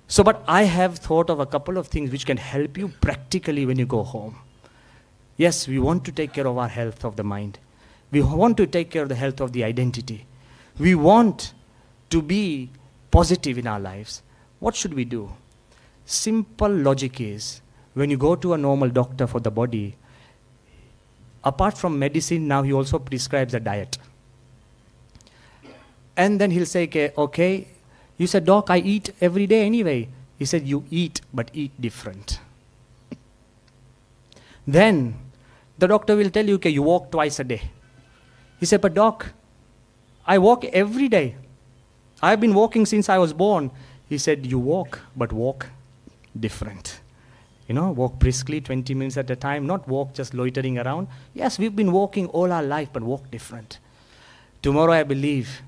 So, but I have thought of a couple of things which can help you practically when you go home. Yes, we want to take care of our health of the mind. We want to take care of the health of the identity. We want to be positive in our lives. What should we do? Simple logic is, when you go to a normal doctor for the body, apart from medicine, now he also prescribes a diet. And then he'll say, okay, you said, doc, I eat every day anyway. He said, you eat, but eat different. Then the doctor will tell you, okay, you walk twice a day. He said, but doc, I walk every day. I've been walking since I was born. He said, you walk, but walk different. You know, walk briskly, 20 minutes at a time, not walk just loitering around. Yes, we've been walking all our life, but walk different. Tomorrow, I believe,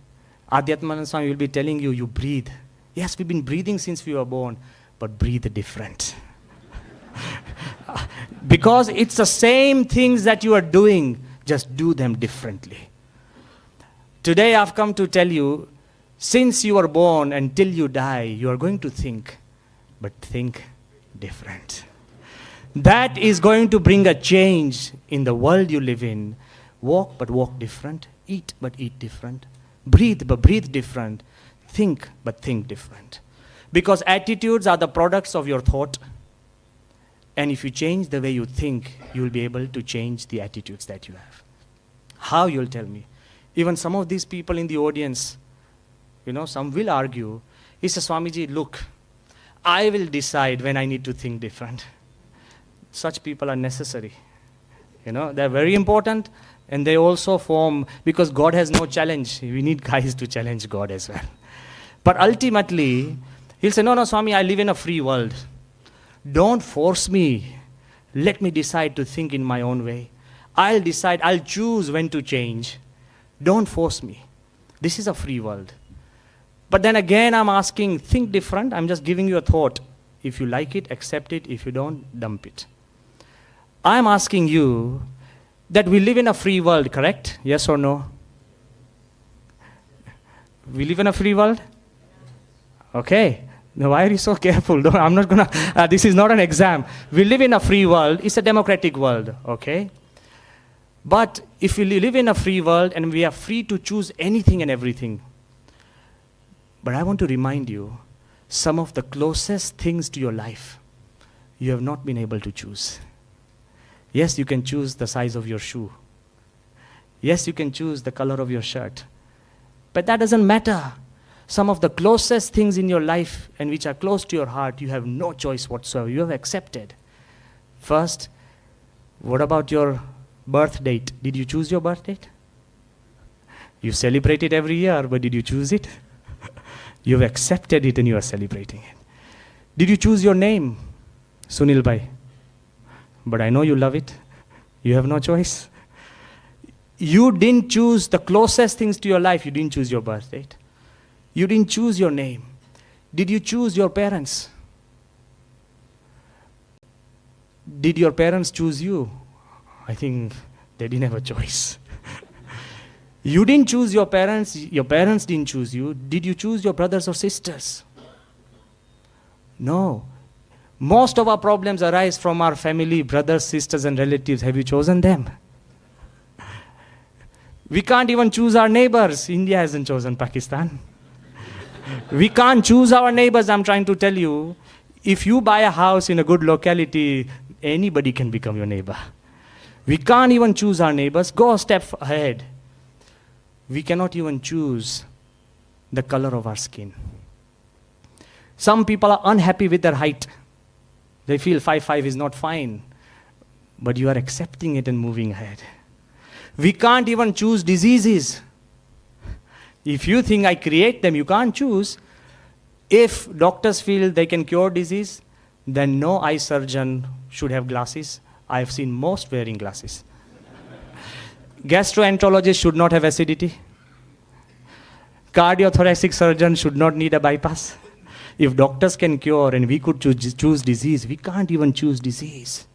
Adhyatmananda Swami will be telling you, you breathe. Yes, we've been breathing since we were born, but breathe different. Because it's the same things that you are doing, just do them differently. Today I've come to tell you, since you were born until you die, you are going to think, but think different. That is going to bring a change in the world you live in. Walk, but walk different. Eat, but eat different. Breathe, but breathe different. Think, but think different. Because attitudes are the products of your thought. And if you change the way you think, you will be able to change the attitudes that you have. How, you'll tell me? Even some of these people in the audience, you know, some will argue. He says, Swamiji, look, I will decide when I need to think different. Such people are necessary. You know, they're very important, and they also form, because God has no challenge. We need guys to challenge God as well. But ultimately, he'll say, no, Swami, I live in a free world. Don't force me. Let me decide to think in my own way. I'll decide, I'll choose when to change. Don't force me. This is a free world. But then again, I'm asking, think different. I'm just giving you a thought. If you like it, accept it. If you don't, dump it. I'm asking you that we live in a free world, correct? Yes or no? We live in a free world? Okay. Now, why are you so careful? No, I'm not going to, this is not an exam. We live in a free world. It's a democratic world, okay? But if we live in a free world and we are free to choose anything and everything, but I want to remind you, some of the closest things to your life, you have not been able to choose. Yes, you can choose the size of your shoe. Yes, you can choose the color of your shirt. But that doesn't matter. Some of the closest things in your life and which are close to your heart, you have no choice whatsoever. You have accepted. First, what about your birth date? Did you choose your birth date? You celebrate it every year, but did you choose it? You've accepted it and you are celebrating it. Did you choose your name? Sunil Bhai. But I know you love it. You have no choice. You didn't choose the closest things to your life. You didn't choose your birth date. You didn't choose your name. Did you choose your parents? Did your parents choose you? I think they didn't have a choice. You didn't choose your parents didn't choose you. Did you choose your brothers or sisters? No. Most of our problems arise from our family, brothers, sisters, and relatives. Have you chosen them? We can't even choose our neighbors. India hasn't chosen Pakistan. We can't choose our neighbors, I'm trying to tell you. If you buy a house in a good locality, anybody can become your neighbor. We can't even choose our neighbors. Go a step ahead. We cannot even choose the color of our skin. Some people are unhappy with their height. They feel 5'5" is not fine. But you are accepting it and moving ahead. We can't even choose diseases. If you think I create them, you can't choose. If doctors feel they can cure disease, then no eye surgeon should have glasses. I have seen most wearing glasses. Gastroenterologist should not have acidity. Cardiothoracic surgeon should not need a bypass. If doctors can cure and we could choose disease, we can't even choose disease.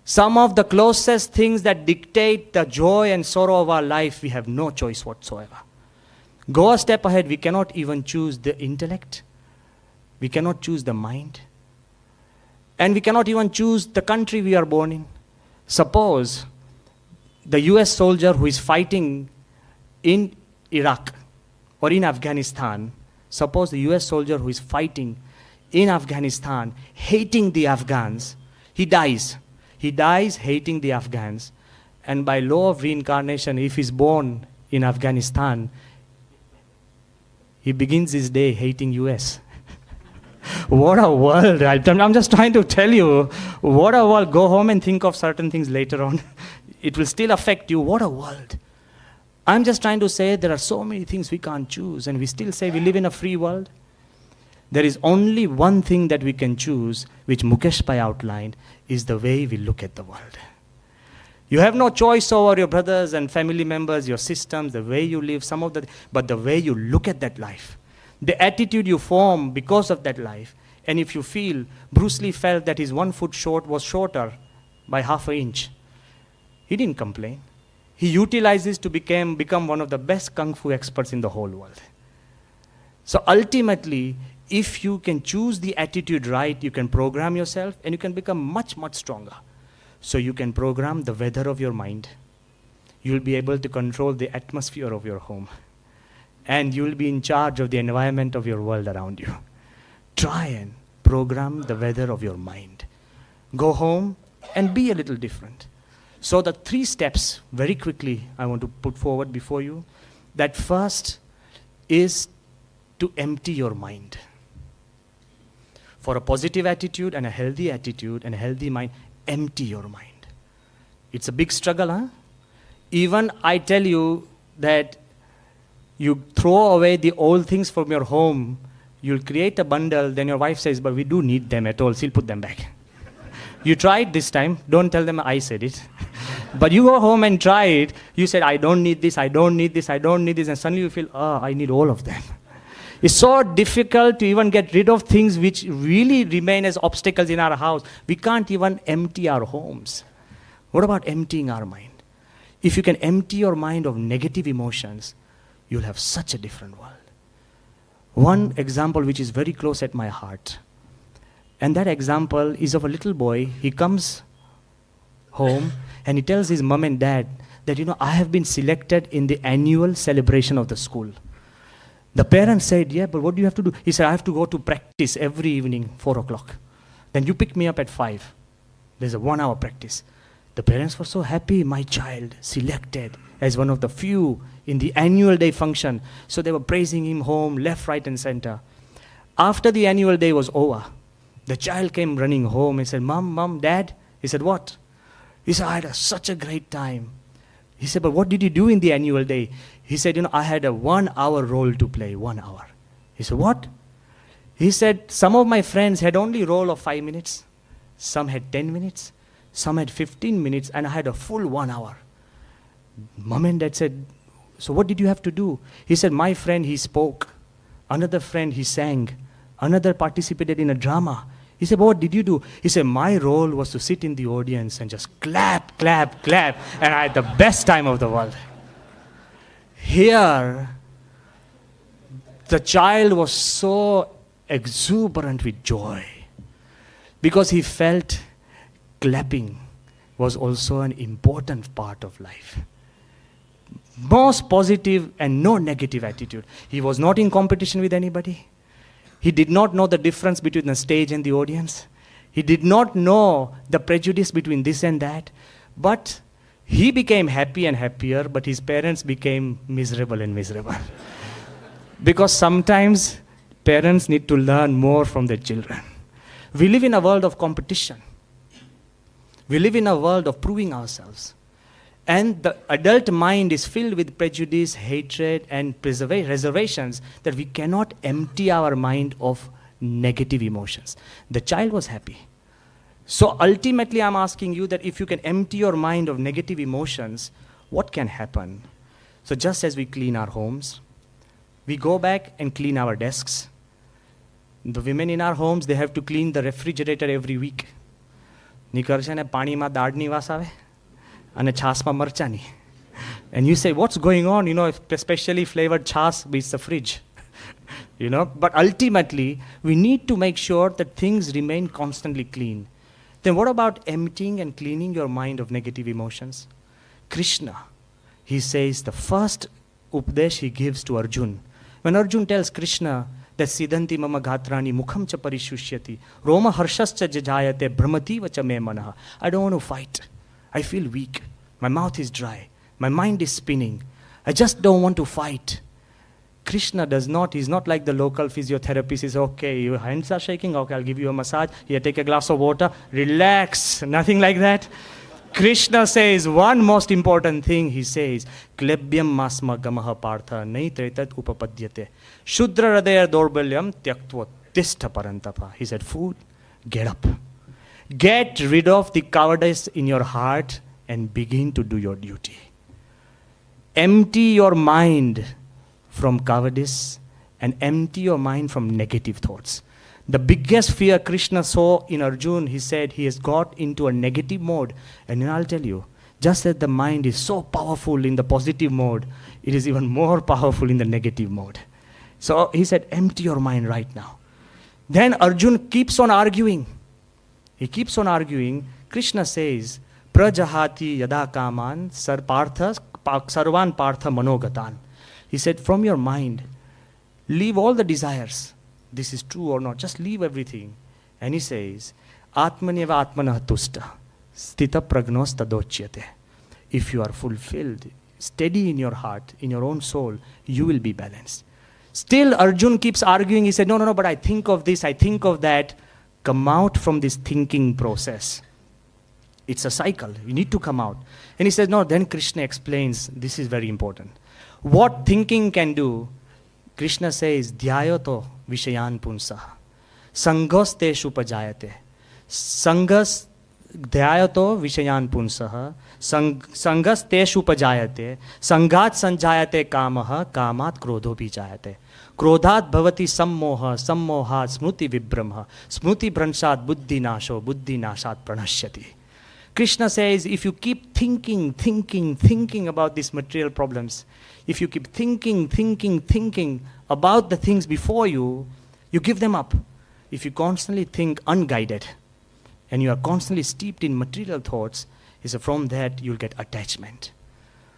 Some of the closest things that dictate the joy and sorrow of our life, we have no choice whatsoever. Go a step ahead, we cannot even choose the intellect. We cannot choose the mind. And we cannot even choose the country we are born in. Suppose the US soldier who is fighting in Iraq or in Afghanistan, suppose the US soldier who is fighting in Afghanistan, hating the Afghans, he dies. He dies hating the Afghans. And by law of reincarnation, if he's born in Afghanistan, he begins his day hating US. What a world. I'm just trying to tell you, what a world. Go home and think of certain things later on. It will still affect you. What a world. I'm just trying to say there are so many things we can't choose, and we still say we live in a free world. There is only one thing that we can choose, which Mukesh Pai outlined, is the way we look at the world. You have no choice over your brothers and family members, your systems, the way you live, but the way you look at that life. The attitude you form because of that life. And if you feel, Bruce Lee felt that his 1 foot short was shorter by ½ an inch. He didn't complain. He utilized this to become one of the best kung fu experts in the whole world. So ultimately, if you can choose the attitude right, you can program yourself and you can become much, much stronger. So you can program the weather of your mind. You'll be able to control the atmosphere of your home. And you'll be in charge of the environment of your world around you. Try and program the weather of your mind. Go home and be a little different. So the 3 steps, very quickly, I want to put forward before you. That first is to empty your mind. For a positive attitude and a healthy mind, empty your mind. It's a big struggle, huh? Even I tell you that you throw away the old things from your home, you'll create a bundle, then your wife says, but we do need them at all, so you'll put them back. You try it this time, don't tell them I said it. But you go home and try it, you said, I don't need this, I don't need this, I don't need this, and suddenly you feel, I need all of them. It's so difficult to even get rid of things which really remain as obstacles in our house. We can't even empty our homes. What about emptying our mind? If you can empty your mind of negative emotions, you'll have such a different world. One example which is very close at my heart, and that example is of a little boy. He comes home and he tells his mom and dad that, I have been selected in the annual celebration of the school. The parents said, yeah, but what do you have to do? He said, I have to go to practice every evening, 4 o'clock. Then you pick me up at 5. There's a 1-hour practice. The parents were so happy, my child selected as one of the few in the annual day function. So they were praising him home, left, right, and center. After the annual day was over, the child came running home and said, Mom, Dad. He said, what? He said, I had such a great time. He said, but what did you do in the annual day? He said, I had a 1-hour role to play, 1 hour. He said, what? He said, some of my friends had only role of 5 minutes. Some had 10 minutes. Some had 15 minutes, and I had a full 1 hour. Mom and Dad said, so what did you have to do? He said, my friend, he spoke. Another friend, he sang. Another participated in a drama. He said, what did you do? He said, my role was to sit in the audience and just clap, clap, clap, and I had the best time of the world. Here, the child was so exuberant with joy because he felt clapping was also an important part of life. Most positive and no negative attitude. He was not in competition with anybody. He did not know the difference between the stage and the audience. He did not know the prejudice between this and that. But he became happy and happier, but his parents became miserable and miserable. Because sometimes parents need to learn more from their children. We live in a world of competition. We live in a world of proving ourselves. And the adult mind is filled with prejudice, hatred, and reservations that we cannot empty our mind of negative emotions. The child was happy. So ultimately, I'm asking you that if you can empty your mind of negative emotions, what can happen? So just as we clean our homes, we go back and clean our desks. The women in our homes, they have to clean the refrigerator every week. નીકળશે ને પાણીમાં દાળની વાસ આવે અને છાશમાં મરચાંની And you say, what's going on? Especially flavored chas beats the fridge. But ultimately, we need to make sure that things remain constantly clean. Then what about emptying and cleaning your mind of negative emotions? Krishna, he says the first Upadesh he gives to Arjun. When Arjun tells Krishna that Siddhanti mama ghatrani mukham cha parishusyati, Roma harshascha jajayate brahmati vacha me manaha. I don't want to fight. I feel weak. My mouth is dry. My mind is spinning. I just don't want to fight. Krishna he's not like the local physiotherapist. He says, okay, your hands are shaking, okay, I'll give you a massage. Here, take a glass of water, relax. Nothing like that. Krishna says one most important thing. He says, Klebhyam masma gamaha partha nai tretat upapadyate. Shudra radaya dorbalyam tyaktva tistha parantapa. He said, food, get up. Get rid of the cowardice in your heart and begin to do your duty. Empty your mind from cowardice and empty your mind from negative thoughts. The biggest fear Krishna saw in Arjun, he said he has got into a negative mode. And I'll tell you, just as the mind is so powerful in the positive mode, it is even more powerful in the negative mode. So he said, empty your mind right now. Then Arjun keeps on arguing. He keeps on arguing. Krishna says, Prajahati yada kaman sarvan partha manogatan. He said, from your mind, leave all the desires. This is true or not. Just leave everything. And he says, Atmanyeva atmanah tusta, stita pragnos tadochyate. If you are fulfilled, steady in your heart, in your own soul, you will be balanced. Still, Arjun keeps arguing. He said, no, but I think of this, I think of that. Come out from this thinking process. It's a cycle. You need to come out. And he says, no, then Krishna explains, this is very important. What thinking can do, Krishna says, dhyayato vishayan punsaha, sanghas teshu pajayate. Sanghas dhyayato vishayan punsaha, sanghas teshu pajayate, sanghat sanjayate kamaha, kamat krodho bijayate. Krodhat bhavati sammoha, sammohat smruti vibramha, smruti branshat buddhi nasho, buddhi nashat pranashyati. Krishna says, if you keep thinking about these material problems, if you keep thinking about the things before you, you give them up. If you constantly think unguided, and you are constantly steeped in material thoughts, from that you'll get attachment.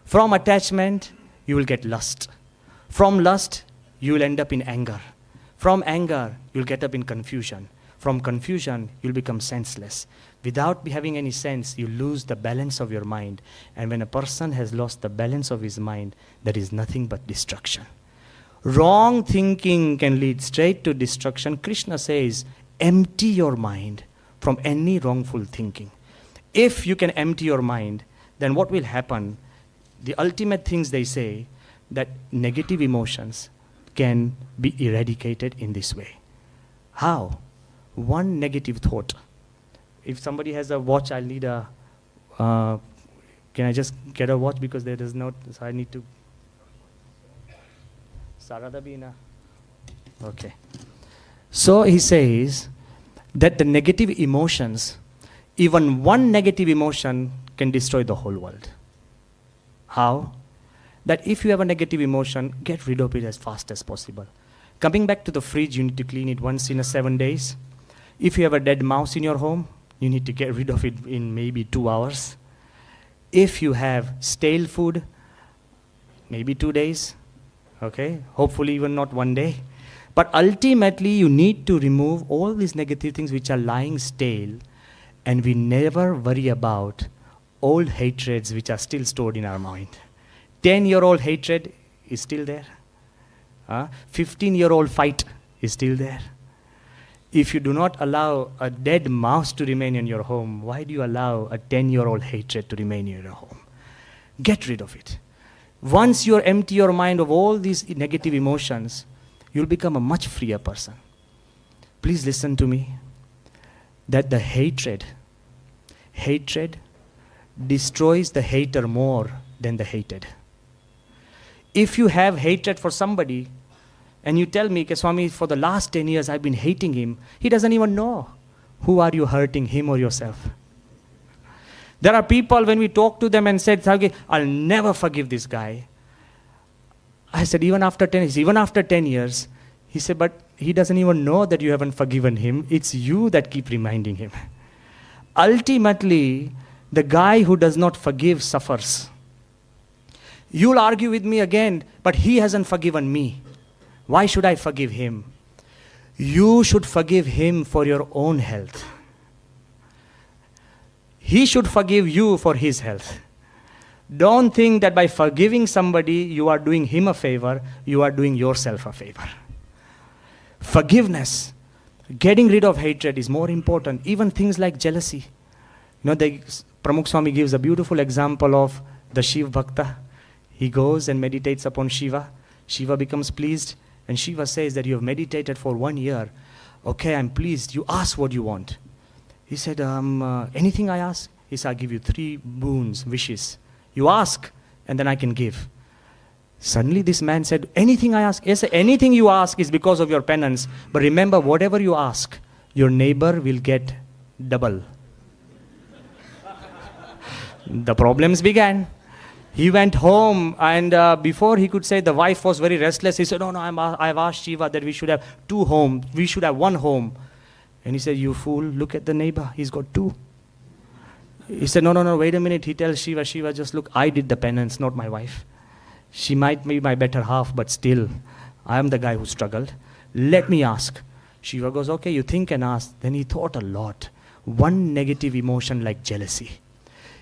From attachment, you will get lust. From lust, you will end up in anger. From anger, you'll get up in confusion. From confusion, you'll become senseless. Without having any sense, you lose the balance of your mind. And when a person has lost the balance of his mind, there is nothing but destruction. Wrong thinking can lead straight to destruction. Krishna says, empty your mind from any wrongful thinking. If you can empty your mind, then what will happen? The ultimate things they say, that negative emotions can be eradicated in this way. How? One negative thought. If somebody has a watch, I'll need a, can I just get a watch because there is no, so I need to. Sarada Bina. Okay. So he says that the negative emotions, even one negative emotion can destroy the whole world. How? That if you have a negative emotion, get rid of it as fast as possible. Coming back to the fridge, you need to clean it once in 7 days. If you have a dead mouse in your home, you need to get rid of it in maybe 2 hours. If you have stale food, maybe 2 days. Okay? Hopefully even not 1 day. But ultimately, you need to remove all these negative things which are lying stale, and we never worry about old hatreds which are still stored in our mind. 10-year-old hatred is still there. 15-year-old fight is still there. If you do not allow a dead mouse to remain in your home, why do you allow a 10-year-old hatred to remain in your home? Get rid of it. Once you empty your mind of all these negative emotions, you'll become a much freer person. Please listen to me. That the hatred destroys the hater more than the hated. If you have hatred for somebody, and you tell me, Swami, for the last 10 years I've been hating him, he doesn't even know. Who are you hurting, him or yourself? There are people, when we talk to them and said, okay, I'll never forgive this guy. I said, even after 10 years, he said, but he doesn't even know that you haven't forgiven him. It's you that keep reminding him. Ultimately, the guy who does not forgive suffers. You'll argue with me again, but he hasn't forgiven me. Why should I forgive him? You should forgive him for your own health. He should forgive you for his health. Don't think that by forgiving somebody, you are doing him a favor, you are doing yourself a favor. Forgiveness, getting rid of hatred is more important. Even things like jealousy. Pramukh Swami gives a beautiful example of the Shiv Bhakta. He goes and meditates upon Shiva. Shiva becomes pleased, and Shiva says that you have meditated for 1 year. Okay, I'm pleased. You ask what you want. He said, anything I ask? He said, I'll give you 3 boons, wishes. You ask, and then I can give. Suddenly this man said, anything I ask? Yes, anything you ask is because of your penance. But remember, whatever you ask, your neighbor will get double. The problems began. He went home, and before he could say, the wife was very restless. He said, no, I've asked Shiva that we should have 2 homes. We should have 1 home. And he said, you fool, look at the neighbor. He's got 2. He said, no, wait a minute. He tells Shiva, just look, I did the penance, not my wife. She might be my better half, but still, I am the guy who struggled. Let me ask. Shiva goes, okay, you think and ask. Then he thought a lot. One negative emotion like jealousy.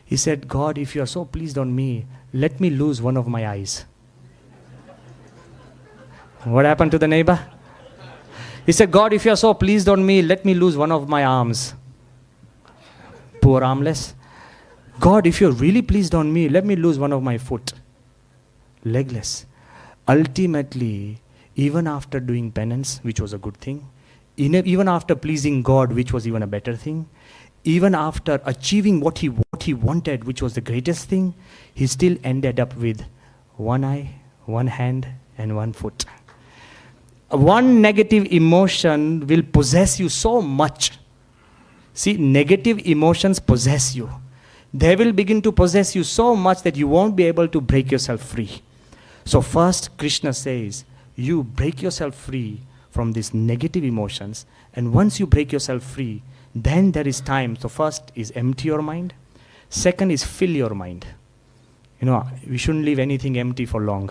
He said, God, if you are so pleased on me, let me lose one of my eyes. What happened to the neighbor? He said, God, if you are so pleased on me, let me lose one of my arms. Poor armless. God, if you're really pleased on me, let me lose one of my foot. Legless. Ultimately, even after doing penance, which was a good thing, even after pleasing God, which was even a better thing, even after achieving what he wanted, which was the greatest thing, he still ended up with 1 eye, 1 hand, and 1 foot. One negative emotion will possess you so much. See, negative emotions possess you. They will begin to possess you so much that you won't be able to break yourself free. So first, Krishna says, you break yourself free from these negative emotions, and once you break yourself free, then there is time. So first is empty your mind. Second is fill your mind. We shouldn't leave anything empty for long.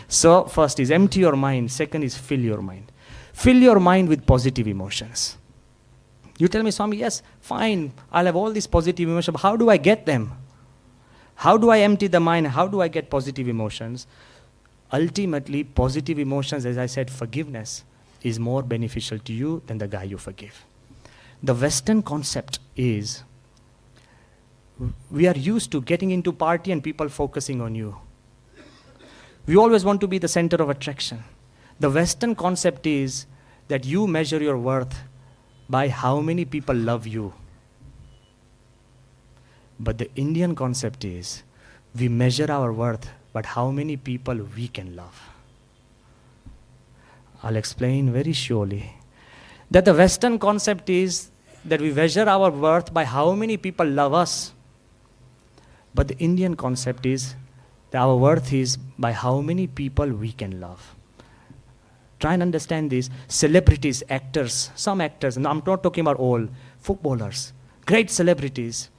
So first is empty your mind. Second is fill your mind. Fill your mind with positive emotions. You tell me, Swami, yes, fine, I'll have all these positive emotions, but how do I get them? How do I empty the mind? How do I get positive emotions? Ultimately, positive emotions, as I said, forgiveness is more beneficial to you than the guy you forgive. The Western concept is, we are used to getting into party and people focusing on you. We always want to be the center of attraction. The Western concept is that you measure your worth by how many people love you. But the Indian concept is, we measure our worth by how many people we can love. I'll explain very surely. That the Western concept is that we measure our worth by how many people love us. But the Indian concept is that our worth is by how many people we can love. Try and understand this. Celebrities, actors, some actors, and I'm not talking about all, footballers, great celebrities,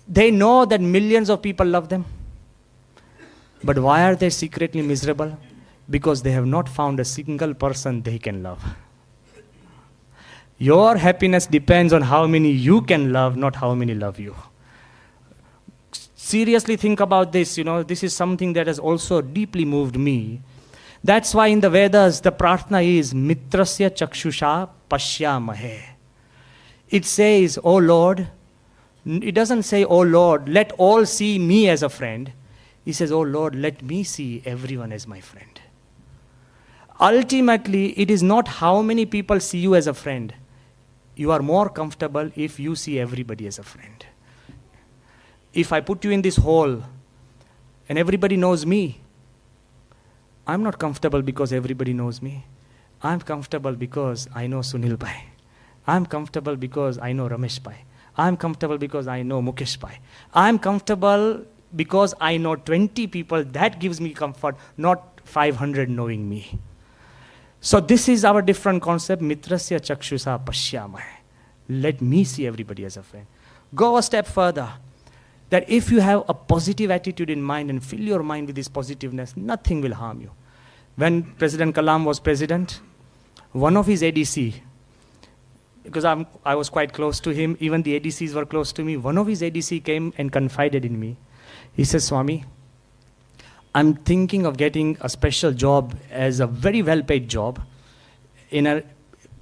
they know that millions of people love them. But why are they secretly miserable? Because they have not found a single person they can love. Your happiness depends on how many you can love, not how many love you. Seriously think about this. This is something that has also deeply moved me. That's why in the Vedas, the prarthana is mitrasya chakshusha pashyamahe. It says, oh Lord, it doesn't say, oh Lord, let all see me as a friend. He says, oh Lord, let me see everyone as my friend. Ultimately, it is not how many people see you as a friend. You are more comfortable if you see everybody as a friend. If I put you in this hall and everybody knows me, I'm not comfortable because everybody knows me. I'm comfortable because I know Sunil Bhai. I'm comfortable because I know Ramesh Bhai. I'm comfortable because I know Mukesh Bhai. I'm comfortable because I know 20 people. That gives me comfort, not 500 knowing me. So this is our different concept. Mitrasya chakshusa pashyamah. Let me see everybody as a friend. Go a step further. That if you have a positive attitude in mind and fill your mind with this positiveness, nothing will harm you. When President Kalam was president, one of his ADC, because I was quite close to him, even the ADCs were close to me, one of his ADC came and confided in me. He says, Swami, I'm thinking of getting a special job as a very well-paid job in a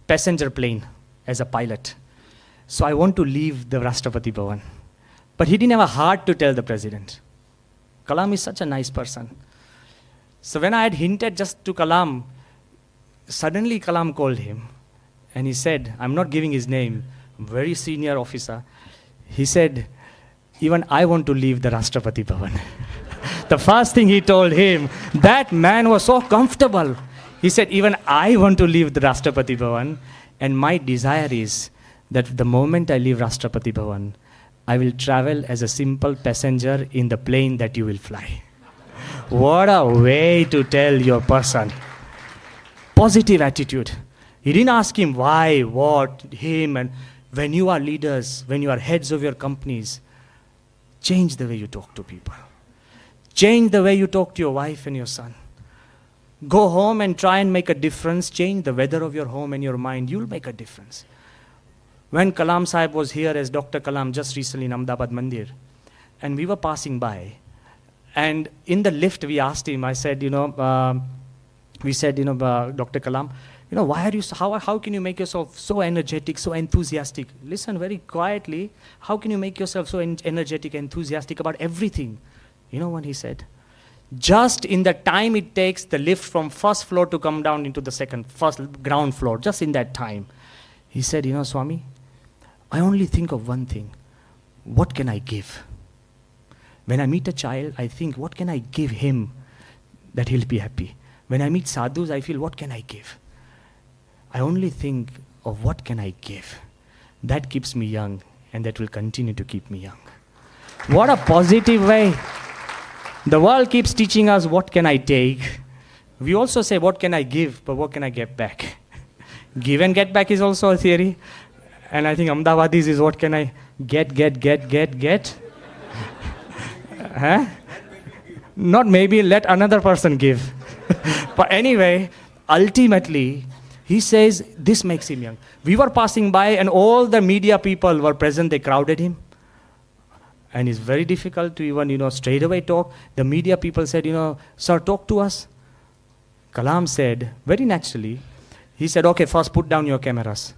passenger plane as a pilot. So I want to leave the Rashtrapati Bhavan. But he didn't have a heart to tell the president. Kalam is such a nice person. So when I had hinted just to Kalam, suddenly Kalam called him. And he said, I'm not giving his name, very senior officer. He said, even I want to leave the Rashtrapati Bhavan. The first thing he told him, that man was so comfortable. He said, even I want to leave the Rashtrapati Bhavan. And my desire is that the moment I leave Rashtrapati Bhavan, I will travel as a simple passenger in the plane that you will fly. What a way to tell your person. Positive attitude. He didn't ask him why, what, him, and when you are leaders, when you are heads of your companies, change the way you talk to people. Change the way you talk to your wife and your son. Go home and try and make a difference. Change the weather of your home and your mind. You'll make a difference. When Kalam Sahib was here as Dr. Kalam just recently in Ahmedabad Mandir, and we were passing by, and in the lift we asked him, I said, we said, Dr. Kalam, why are you, how can you make yourself so energetic, so enthusiastic? Listen very quietly, how can you make yourself so energetic, enthusiastic about everything? You know what he said? Just in the time it takes the lift from first floor to come down into the first ground floor, just in that time. He said, Swami, I only think of one thing. What can I give? When I meet a child, I think, what can I give him that he'll be happy? When I meet sadhus, I feel, what can I give? I only think of what can I give. That keeps me young, and that will continue to keep me young. What a positive way. The world keeps teaching us, what can I take? We also say, what can I give, but what can I get back? Give and get back is also a theory. And I think Ahmedabadis is, what can I get? Huh? Not maybe, let another person give. But anyway, ultimately, he says, this makes him young. We were passing by and all the media people were present, they crowded him. And it's very difficult to even, straight away talk. The media people said, sir, talk to us. Kalam said, very naturally, he said, okay, first put down your cameras.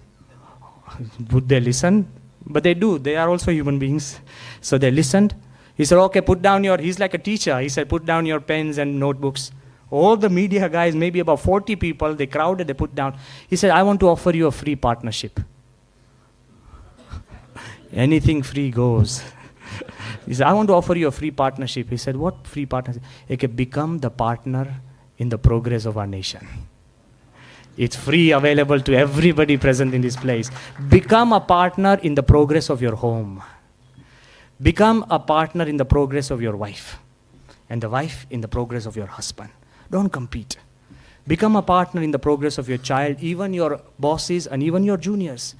Would they listen? But they do, they are also human beings. So they listened. He said, okay, put down he's like a teacher. He said, put down your pens and notebooks. All the media guys, maybe about 40 people, they crowded, they put down. He said, I want to offer you a free partnership. Anything free goes. He said, I want to offer you a free partnership. He said, what free partnership? You can become the partner in the progress of our nation. It's free, available to everybody present in this place. Become a partner in the progress of your home. Become a partner in the progress of your wife. And the wife in the progress of your husband. Don't compete. Become a partner in the progress of your child, even your bosses and even your juniors.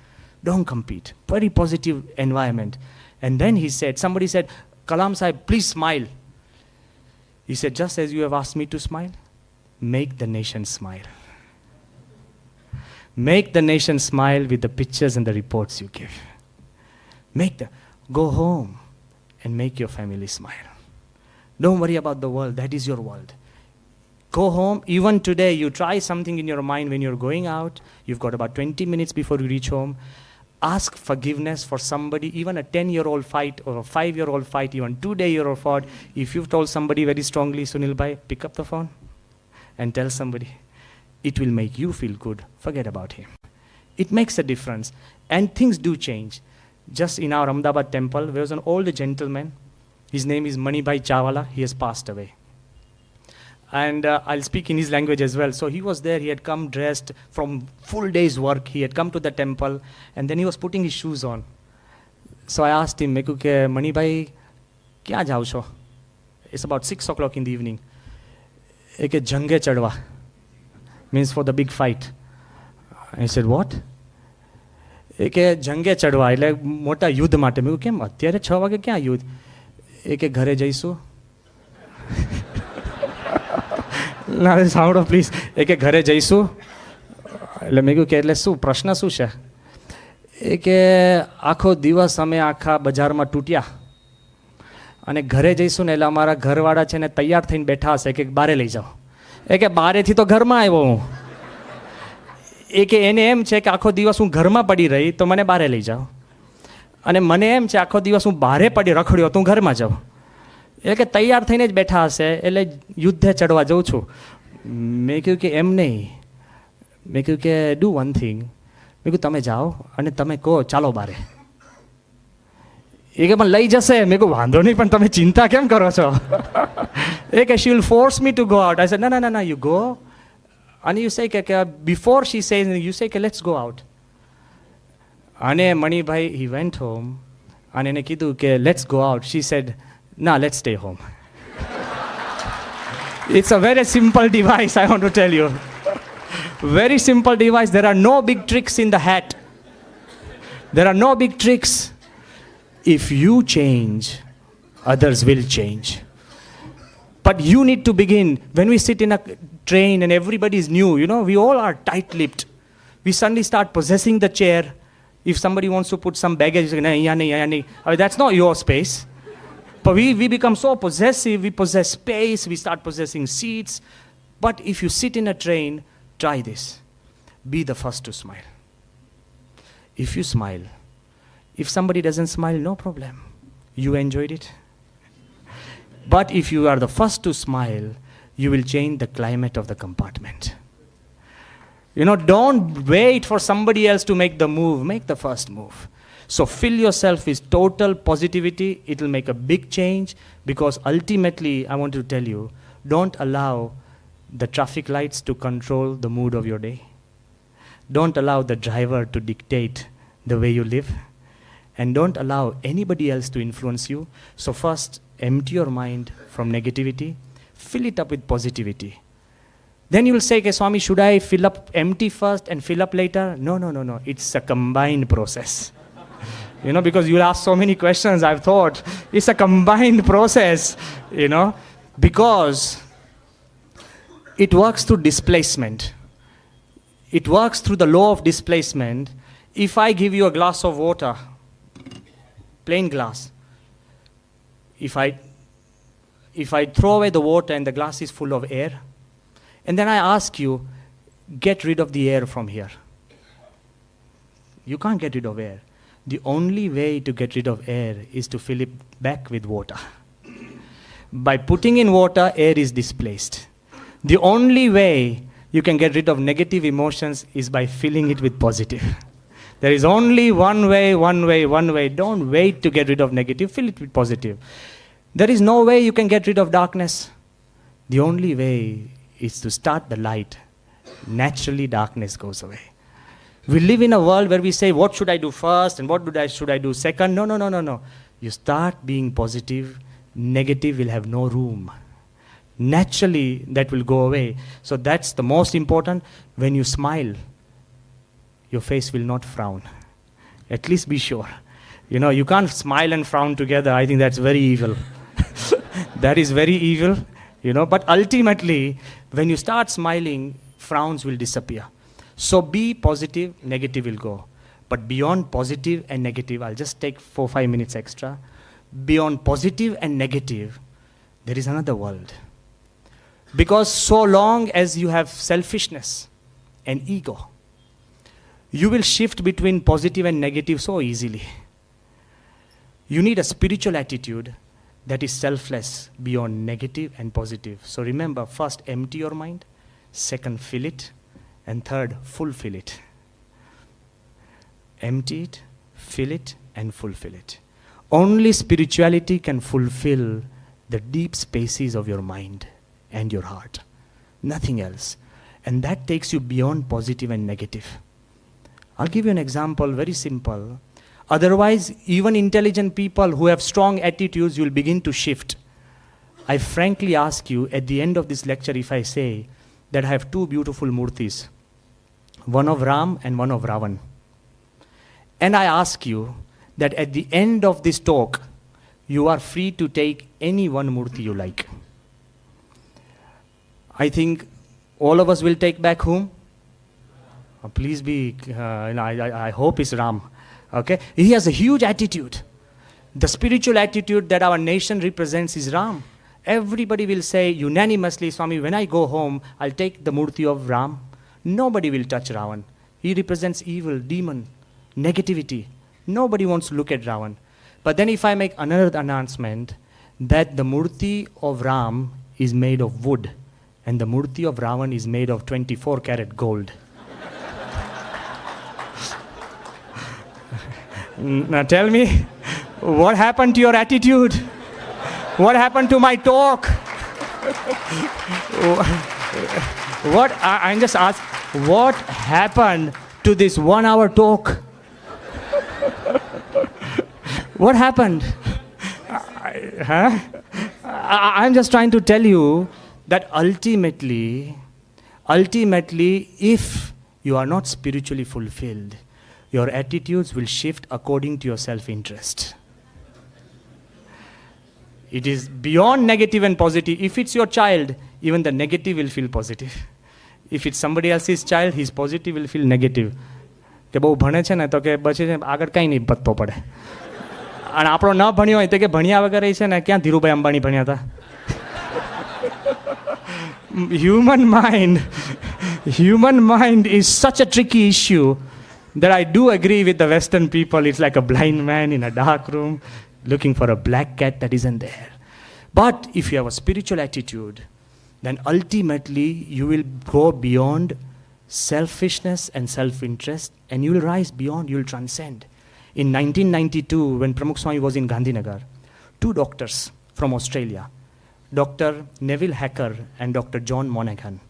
Don't compete. Very positive environment. And then he said, somebody said, Kalam Sahib, please smile. He said, just as you have asked me to smile, make the nation smile. Make the nation smile with the pictures and the reports you give. Go home and make your family smile. Don't worry about the world. That is your world. Go home. Even today, you try something in your mind when you're going out. You've got about 20 minutes before you reach home. Ask forgiveness for somebody, even a 10-year-old fight or a 5-year-old fight, even 2-day-year-old fight. If you've told somebody very strongly, Sunil Bhai, pick up the phone and tell somebody. It will make you feel good. Forget about him. It makes a difference. And things do change. Just in our Ahmedabad temple, there was an old gentleman. His name is Manibhai Chawala. He has passed away. And I'll speak in his language as well. So he was there. He had come dressed from full day's work. He had come to the temple. And then he was putting his shoes on. So I asked him, મેં કહ્યું કે મણિભાઈ ક્યાં જાઓ છો? It's about 6 o'clock in the evening. એ કે જંગે ચડવા, means for the big fight. I said, what? એ કે જંગે ચડવા એટલે મોટા યુદ્ધ માટે. મેં કહ્યું કેમ અત્યારે 6 વાગે ક્યાં યુદ્ધ? એ કે ઘરે જઈશું. ના સાંભળો પ્લીઝ. એ કે ઘરે જઈશું. એટલે મેં કહ્યું કે એટલે શું પ્રશ્ન શું છે? એ કે આખો દિવસ અમે આખા બજારમાં તૂટ્યા અને ઘરે જઈશું ને એટલે અમારા ઘરવાળા છે ને તૈયાર થઈને બેઠા હશે કે બારે લઈ જાઓ. એ કે બારેથી તો ઘરમાં આવ્યો હું. એ કે એને એમ છે કે આખો દિવસ હું ઘરમાં પડી રહી તો મને બારે લઈ જાઓ, અને મને એમ છે આખો દિવસ હું બારે પડી રખડ્યો તો હું ઘરમાં જાઉં. એ કે તૈયાર થઈને જ બેઠા હશે એટલે યુદ્ધે ચડવા જઉં છું. મેં કહ્યું કે એમ નહીં. મેં કહ્યું કે ડુ વન થિંગ. મેં કહ્યું તમે જાઓ અને તમે કહો ચાલો બારે. એ કે પણ લઈ જશે. મેં કહ્યું વાંધો નહીં પણ તમે ચિંતા કેમ કરો છો? એ કે she will force me to go out. I said no, you go. And you say કે before she says, you say કે let's go out. અને મણિભાઈ he went home અને એને કીધું કે let's go out. She said nah, let's stay home. It's a very simple device, I want to tell you. Very simple device. There are no big tricks in the hat. There are no big tricks. If you change, others will change. But you need to begin. When we sit in a train and everybody is new, you know, we all are tight-lipped. We suddenly start possessing the chair. If somebody wants to put some baggage, that's not your space. But we become so possessive, we possess space, we start possessing seats. But if you sit in a train, try this. Be the first to smile. If you smile, if somebody doesn't smile, no problem. You enjoyed it. But if you are the first to smile, you will change the climate of the compartment. You know, don't wait for somebody else to make the move. Make the first move. So fill yourself with total positivity. It will make a big change, because ultimately, I want to tell you, don't allow the traffic lights to control the mood of your day. Don't allow the driver to dictate the way you live. And don't allow anybody else to influence you. So first, empty your mind from negativity. Fill it up with positivity. Then you will say, okay, Swami, should I fill up empty first and fill up later? No. It's a combined process. You know, because you'll ask so many questions, I've thought. It's a combined process, you know, because it works through displacement. It works through the law of displacement. If I give you a glass of water, plain glass, if I throw away the water and the glass is full of air, and then I ask you, get rid of the air from here. You can't get rid of air. The only way to get rid of air is to fill it back with water. By putting in water, air is displaced. The only way you can get rid of negative emotions is by filling it with positive. There is only one way. Don't wait to get rid of negative, fill it with positive. There is no way you can get rid of darkness. The only way is to start the light. Naturally, darkness goes away. We live in a world where we say, what should I do first and what should I do second? No. You start being positive, negative will have no room. Naturally, that will go away. So that's the most important. When you smile, your face will not frown. At least be sure. You know, you can't smile and frown together. I think that's very evil. That is very evil, you know. But ultimately, when you start smiling, frowns will disappear. So be positive, negative will go. But beyond positive and negative, I'll just take 4-5 minutes extra. Beyond positive and negative, there is another world. Because so long as you have selfishness and ego, you will shift between positive and negative so easily. You need a spiritual attitude that is selfless beyond negative and positive. So remember, first empty your mind, second fill it, and third fulfill it. Empty it, fill it, and fulfill it. Only spirituality can fulfill the deep spaces of your mind and your heart. Nothing else. And that takes you beyond positive and negative. I'll give you an example, very simple. Otherwise, even intelligent people who have strong attitudes will begin to shift. I frankly ask you at the end of this lecture, if I say that I have two beautiful murtis, one of Ram and one of Ravan. And I ask you that at the end of this talk, you are free to take any one murti you like. I think all of us will take back whom? Please be, I hope it's Ram. Okay? He has a huge attitude. The spiritual attitude that our nation represents is Ram. Everybody will say unanimously, Swami, when I go home, I'll take the murti of Ram. Nobody will touch Ravan. He represents evil, demon, negativity. Nobody wants to look at Ravan. But then if I make another announcement that the murti of Ram is made of wood and the murti of Ravan is made of 24 karat gold. Now tell me, what happened to your attitude? What happened to my talk? I'm just asking, what happened to this 1 hour talk? What happened? I'm just trying to tell you that ultimately, if you are not spiritually fulfilled, your attitudes will shift according to your self-interest. It is beyond negative and positive. If it's your child, even the negative will feel positive. If it's somebody else's child, his positive will feel negative. કે બહુ ભણે છે ને તો કે પછી આગળ કંઈ નહીં પત્તો પડે અને આપણો ન ભણ્યો હોય તો કે ભણ્યા વગર છે ને ક્યાં ધીરુભાઈ અંબાણી ભણ્યા હતા. Human mind is such a tricky issue that I do agree with the Western people. It's like a blind man in a dark room looking for a black cat that isn't there. But if you have a spiritual attitude, then ultimately you will go beyond selfishness and self-interest, and you will rise beyond, you will transcend. In 1992, when Pramukh Swami was in Gandhinagar, two doctors from Australia, Dr. Neville Hacker and Dr. John Monaghan,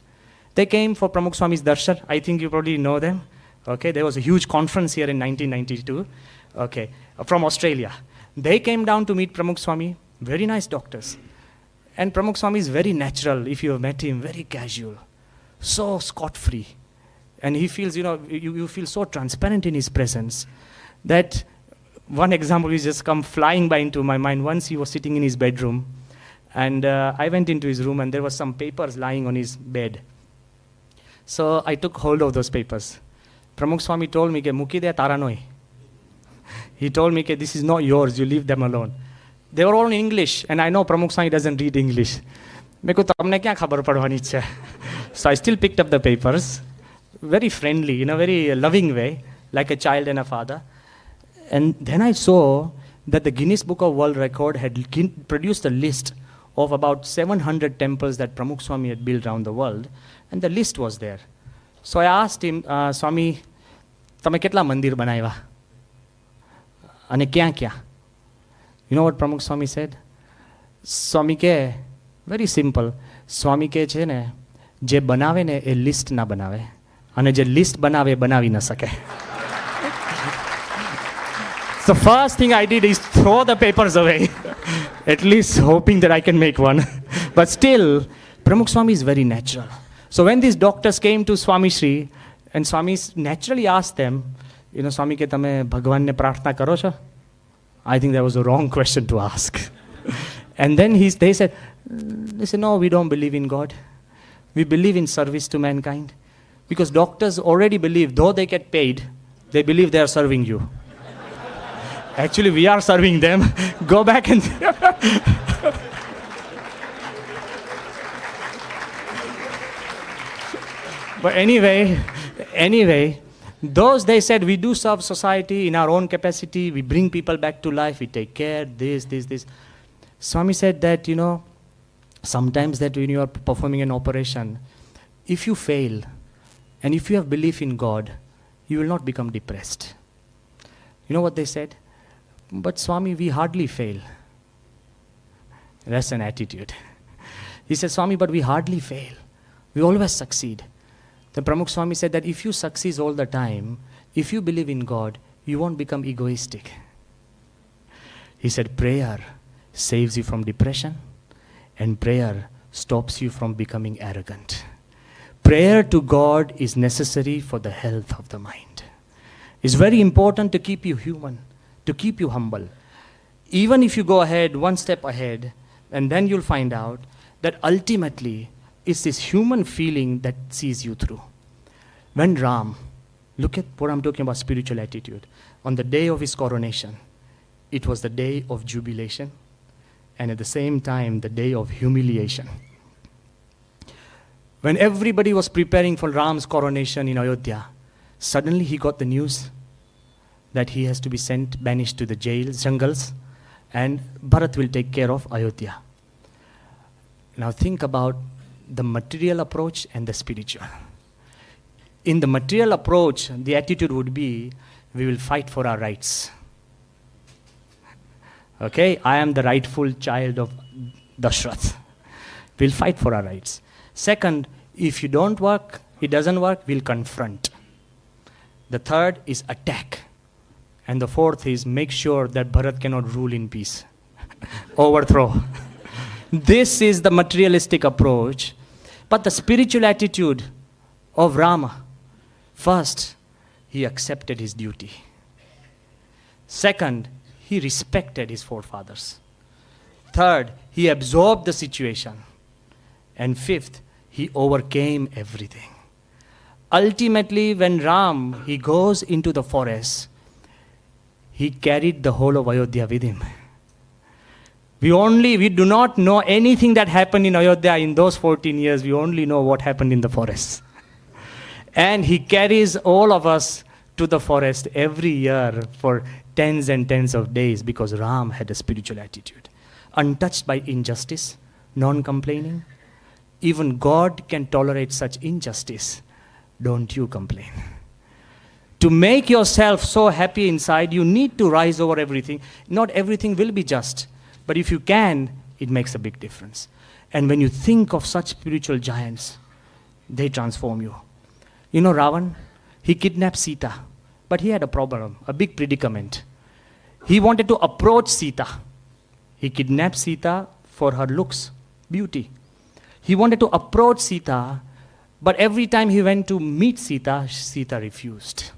they came for Pramukh Swami's darshan. I think you probably know them. Okay, there was a huge conference here in 1992, okay, from Australia. They came down to meet Pramukh Swami, very nice doctors. And Pramukh Swami is very natural, if you have met him, very casual, so scot-free. And he feels, you feel so transparent in his presence that one example is just come flying by into my mind. Once he was sitting in his bedroom, and I went into his room, and there was some papers lying on his bed. So I took hold of those papers. Pramukh Swami told me, Muki de taranoi. He told me, this is not yours, you leave them alone. They were all in English, and I know Pramukh Swami doesn't read English. So I still picked up the papers, very friendly, in a very loving way, like a child and a father. And then I saw that the Guinness Book of World Record had produced a list of about 700 temples that Pramukh Swami had built around the world, and the list was there. So I asked him, Swami, તમે કેટલા મંદિર બનાવ્યા? અને ક્યાં ક્યાં? You know what Pramukh Swami said? Swami કે, very simple. Swami કે છે ને, જે બનાવે ને એ લિસ્ટ ના બનાવે, અને જે લિસ્ટ બનાવે બનાવી ન સકે. So first thing I did is throw the papers away, at least hoping that I can make one. But still, Pramukh Swami is very natural. So when these doctors came to Swami Shri, and Swami naturally asked them, Swami ke tame Bhagwan ne prarthna karo છો? I think that was a wrong question to ask. And then they said, no, we don't believe in God. We believe in service to mankind. Because doctors already believe, though they get paid, they believe they are serving you. Actually, we are serving them. Go back and... But anyway, those they said, we do serve society in our own capacity, we bring people back to life, we take care, this. Swami said that, sometimes that when you are performing an operation, if you fail, and if you have belief in God, you will not become depressed. You know what they said? But Swami, we hardly fail. That's an attitude. He said, Swami, but we hardly fail. We always succeed. Then Pramukh Swami said that if you succeed all the time, if you believe in God, you won't become egoistic. He said, prayer saves you from depression, and prayer stops you from becoming arrogant. Prayer to God is necessary for the health of the mind. It's very important to keep you human, to keep you humble. Even if you go ahead, one step ahead, and then you'll find out that ultimately it's this human feeling that sees you through. When Ram, look at what I'm talking about, spiritual attitude. On the day of his coronation, it was the day of jubilation, and at the same time, the day of humiliation. When everybody was preparing for Ram's coronation in Ayodhya, suddenly he got the news that he has to be banished to the jails, jungles, and Bharat will take care of Ayodhya. Now think about the material approach and the spiritual. In the material approach, the attitude would be, we will fight for our rights. Okay, I am the rightful child of Dashrath. We'll fight for our rights. Second, if you don't work, it doesn't work, we'll confront. The third is attack. And the fourth is make sure that Bharat cannot rule in peace. Overthrow. This is the materialistic approach. But the spiritual attitude of Rama, first, he accepted his duty. Second, he respected his forefathers. Third, he absorbed the situation. And fifth, he overcame everything. Ultimately, when Ram, he goes into the forest, he carried the whole of Ayodhya with him. We do not know anything that happened in Ayodhya in those 14 years. We only know what happened in the forest. And he carries all of us to the forest every year for tens and tens of days because Ram had a spiritual attitude. Untouched by injustice, non-complaining. Even God can tolerate such injustice. Don't you complain. To make yourself so happy inside, you need to rise over everything. Not everything will be just. But if you can, it makes a big difference. And when you think of such spiritual giants, they transform you. You know Ravan, he kidnapped Sita, but he had a problem, a big predicament. He wanted to approach Sita. He kidnapped Sita for her looks, beauty. He wanted to approach Sita, but every time he went to meet Sita, Sita refused.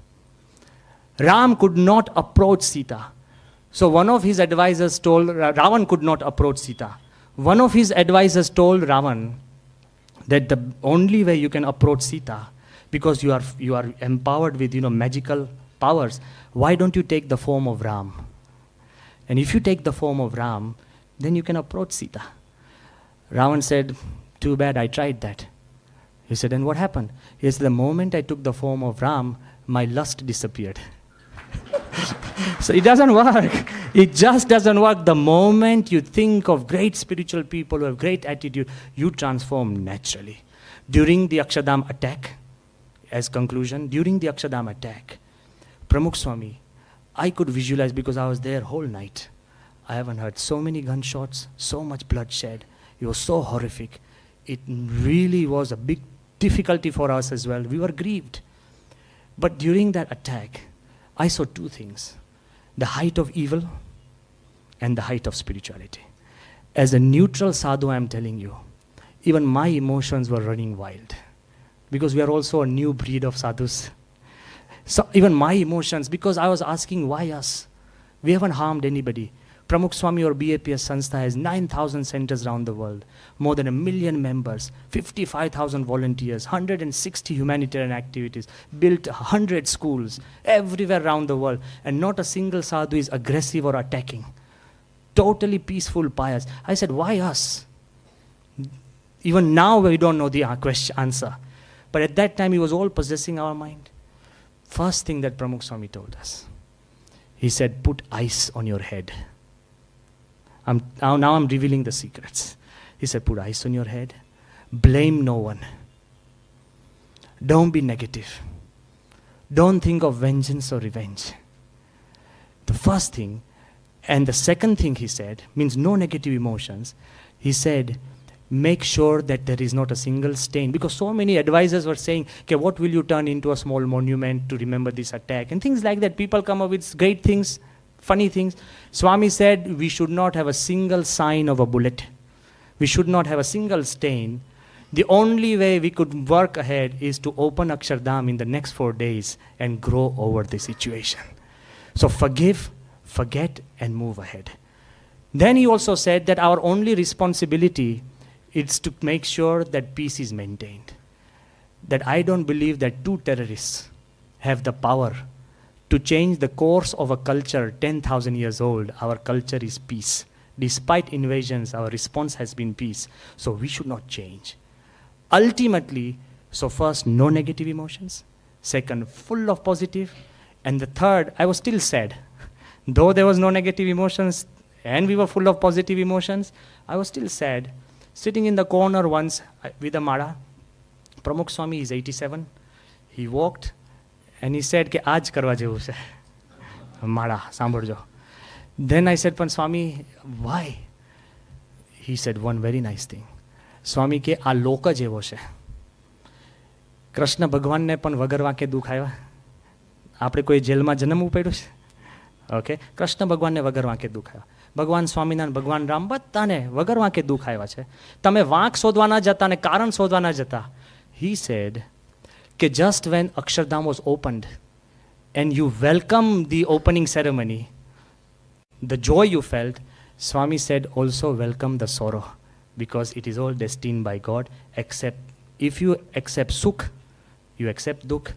Ram could not approach Sita. So one of his advisors told, Ravan could not approach Sita. One of his advisors told Ravan that the only way you can approach Sita, because you are empowered with magical powers, why don't you take the form of Ram? And if you take the form of Ram, then you can approach Sita. Ravan said, too bad, I tried that. He said, and what happened? He said, the moment I took the form of Ram, my lust disappeared. So it doesn't work. It just doesn't work. The moment you think of great spiritual people who have great attitude, you transform naturally. During the Akshardham attack, as conclusion, during the Akshardham attack, Pramukh Swami, I could visualize because I was there whole night. I haven't heard so many gunshots, so much bloodshed. It was so horrific. It really was a big difficulty for us as well. We were grieved. But during that attack, I saw two things. The height of evil and the height of spirituality. As a neutral sadhu, I am telling you, even my emotions were running wild. Because we are also a new breed of sadhus. So even my emotions, because I was asking, why us? We haven't harmed anybody. Pramukh Swami or BAPS Sanstha has 9,000 centers around the world, more than 1 million members, 55,000 volunteers, 160 humanitarian activities, built 100 schools everywhere around the world, and not a single sadhu is aggressive or attacking. Totally peaceful, pious. I said, why us? Even now we don't know the answer. But at that time, it was all possessing our mind. First thing that Pramukh Swami told us, he said, put ice on your head. Now I'm revealing the secrets. He said, put ice on your head. Blame no one. Don't be negative. Don't think of vengeance or revenge. The first thing, and the second thing he said, means no negative emotions. He said, make sure that there is not a single stain. Because so many advisors were saying, okay, what will you turn into a small monument to remember this attack? And things like that. People come up with great things, funny things. Swami said we should not have a single sign of a bullet. We should not have a single stain. The only way we could work ahead is to open Akshardham in the next 4 days and grow over the situation. So forgive, forget, and move ahead. Then he also said that our only responsibility is to make sure that peace is maintained. That I don't believe that 2 terrorists have the power to change the course of a culture 10,000 years old. Our culture is peace. Despite invasions, our response has been peace. So we should not change. Ultimately, so first, no negative emotions. Second, full of positive. And the third, I was still sad. Though there was no negative emotions and we were full of positive emotions, I was still sad. Sitting in the corner once with a Mara, Pramukh Swami is 87. He walked and he said, "Ke aaj karwa jevu se." Mara, sambarjo. Then I said, "Pan Swami, why?" He said one very nice thing. Swami ke આ લોક જ એવો છે. કૃષ્ણ ભગવાનને પણ વગર વાંકે દુઃખ આવ્યા. આપણે કોઈ જેલમાં જન્મવું પડ્યું છે? ઓકે, કૃષ્ણ ભગવાનને વગર વાંકે દુઃખ આવ્યા. ભગવાન સ્વામિનારાયણ, ભગવાન રામ, બધાને વગર વાંકે દુઃખ આવ્યા છે. તમે વાંક શોધવા ના જતા અને કારણ શોધવા ના જતા. He said કે just when Akshardham was opened and you welcomed the opening ceremony, the joy you felt, Swami said also welcome the sorrow. Because it is all destined by God. Except if you accept sukh, you accept dukh.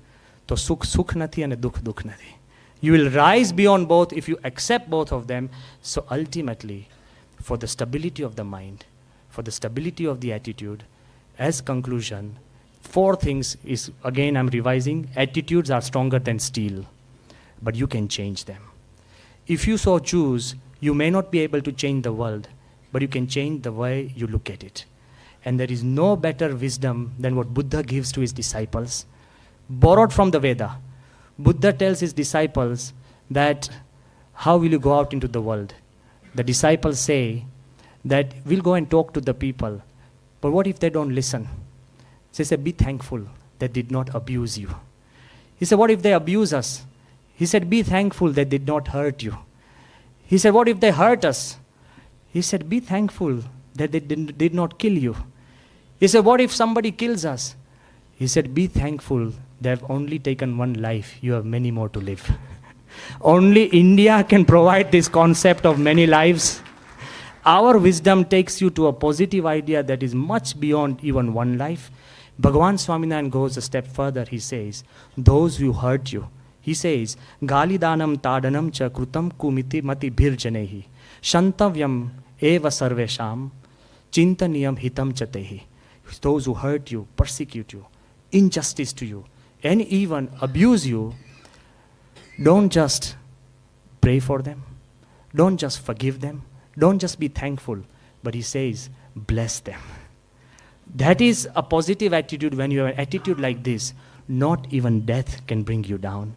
So sukh sukh nathi and dukh dukh nathi. You will rise beyond both if you accept both of them. So ultimately, for the stability of the mind, for the stability of the attitude, as conclusion, 4 things is, again I'm revising, attitudes are stronger than steel, but you can change them. If you so choose, you may not be able to change the world, but you can change the way you look at it. And there is no better wisdom than what Buddha gives to his disciples, borrowed from the Veda. Buddha tells his disciples that, how will you go out into the world? The disciples say that we'll go and talk to the people, but what if they don't listen? He said, be thankful they did not abuse you. He said, what if they abuse us? He said, be thankful they did not hurt you. He said, what if they hurt us? He said, be thankful that they did not kill you. He said, what if somebody kills us? He said, be thankful they have only taken one life. You have many more to live. Only India can provide this concept of many lives. Our wisdom takes you to a positive idea that is much beyond even one life. Bhagavan Swaminarayan goes a step further. He says, those who hurt you, he says, Galidanam tadanam cha krutam kumiti mati bhirjanehi. Shantavyam eva sarvesham chintaniyam hitam chatehi. Those who hurt you, persecute you, injustice to you, and even abuse you, don't just pray for them. Don't just forgive them. Don't just be thankful. But he says, bless them. That is a positive attitude. When you have an attitude like this, not even death can bring you down.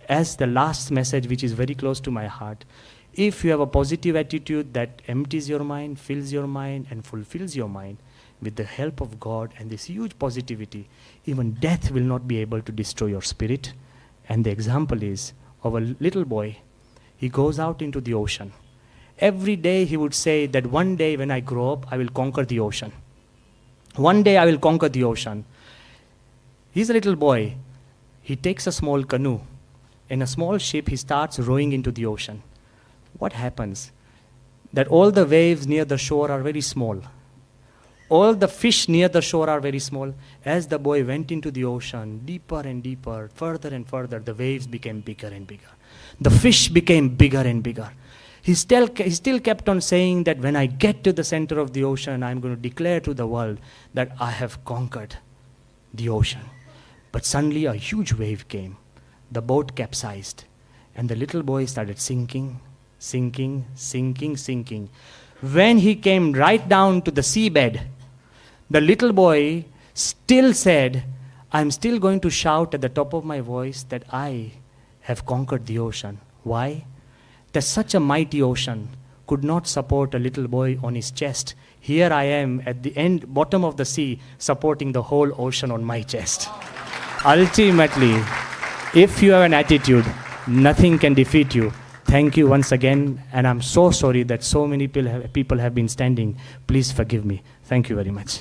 As the last message, which is very close to my heart, if you have a positive attitude that empties your mind, fills your mind, and fulfills your mind, with the help of God and this huge positivity, even death will not be able to destroy your spirit. And the example is of a little boy. He goes out into the ocean. Every day he would say that one day when I grow up, I will conquer the ocean. One day I will conquer the ocean. He's a little boy. He takes a small canoe. In a small ship, he starts rowing into the ocean. What happens? That all the waves near the shore are very small. All the fish near the shore are very small. As the boy went into the ocean, deeper and deeper, further and further, the waves became bigger and bigger. The fish became bigger and bigger. He still kept on saying that when I get to the center of the ocean, I'm going to declare to the world that I have conquered the ocean. But suddenly a huge wave came. The boat capsized. And the little boy started sinking, sinking, sinking, sinking. When he came right down to the seabed, the little boy still said, I'm still going to shout at the top of my voice that I have conquered the ocean. Why? There's such a mighty ocean could not support a little boy on his chest. Here I am at the bottom of the sea, supporting the whole ocean on my chest. Ultimately, if you have an attitude, nothing can defeat you. Thank you once again, and I'm so sorry that so many people have been standing. Please forgive me. Thank you very much.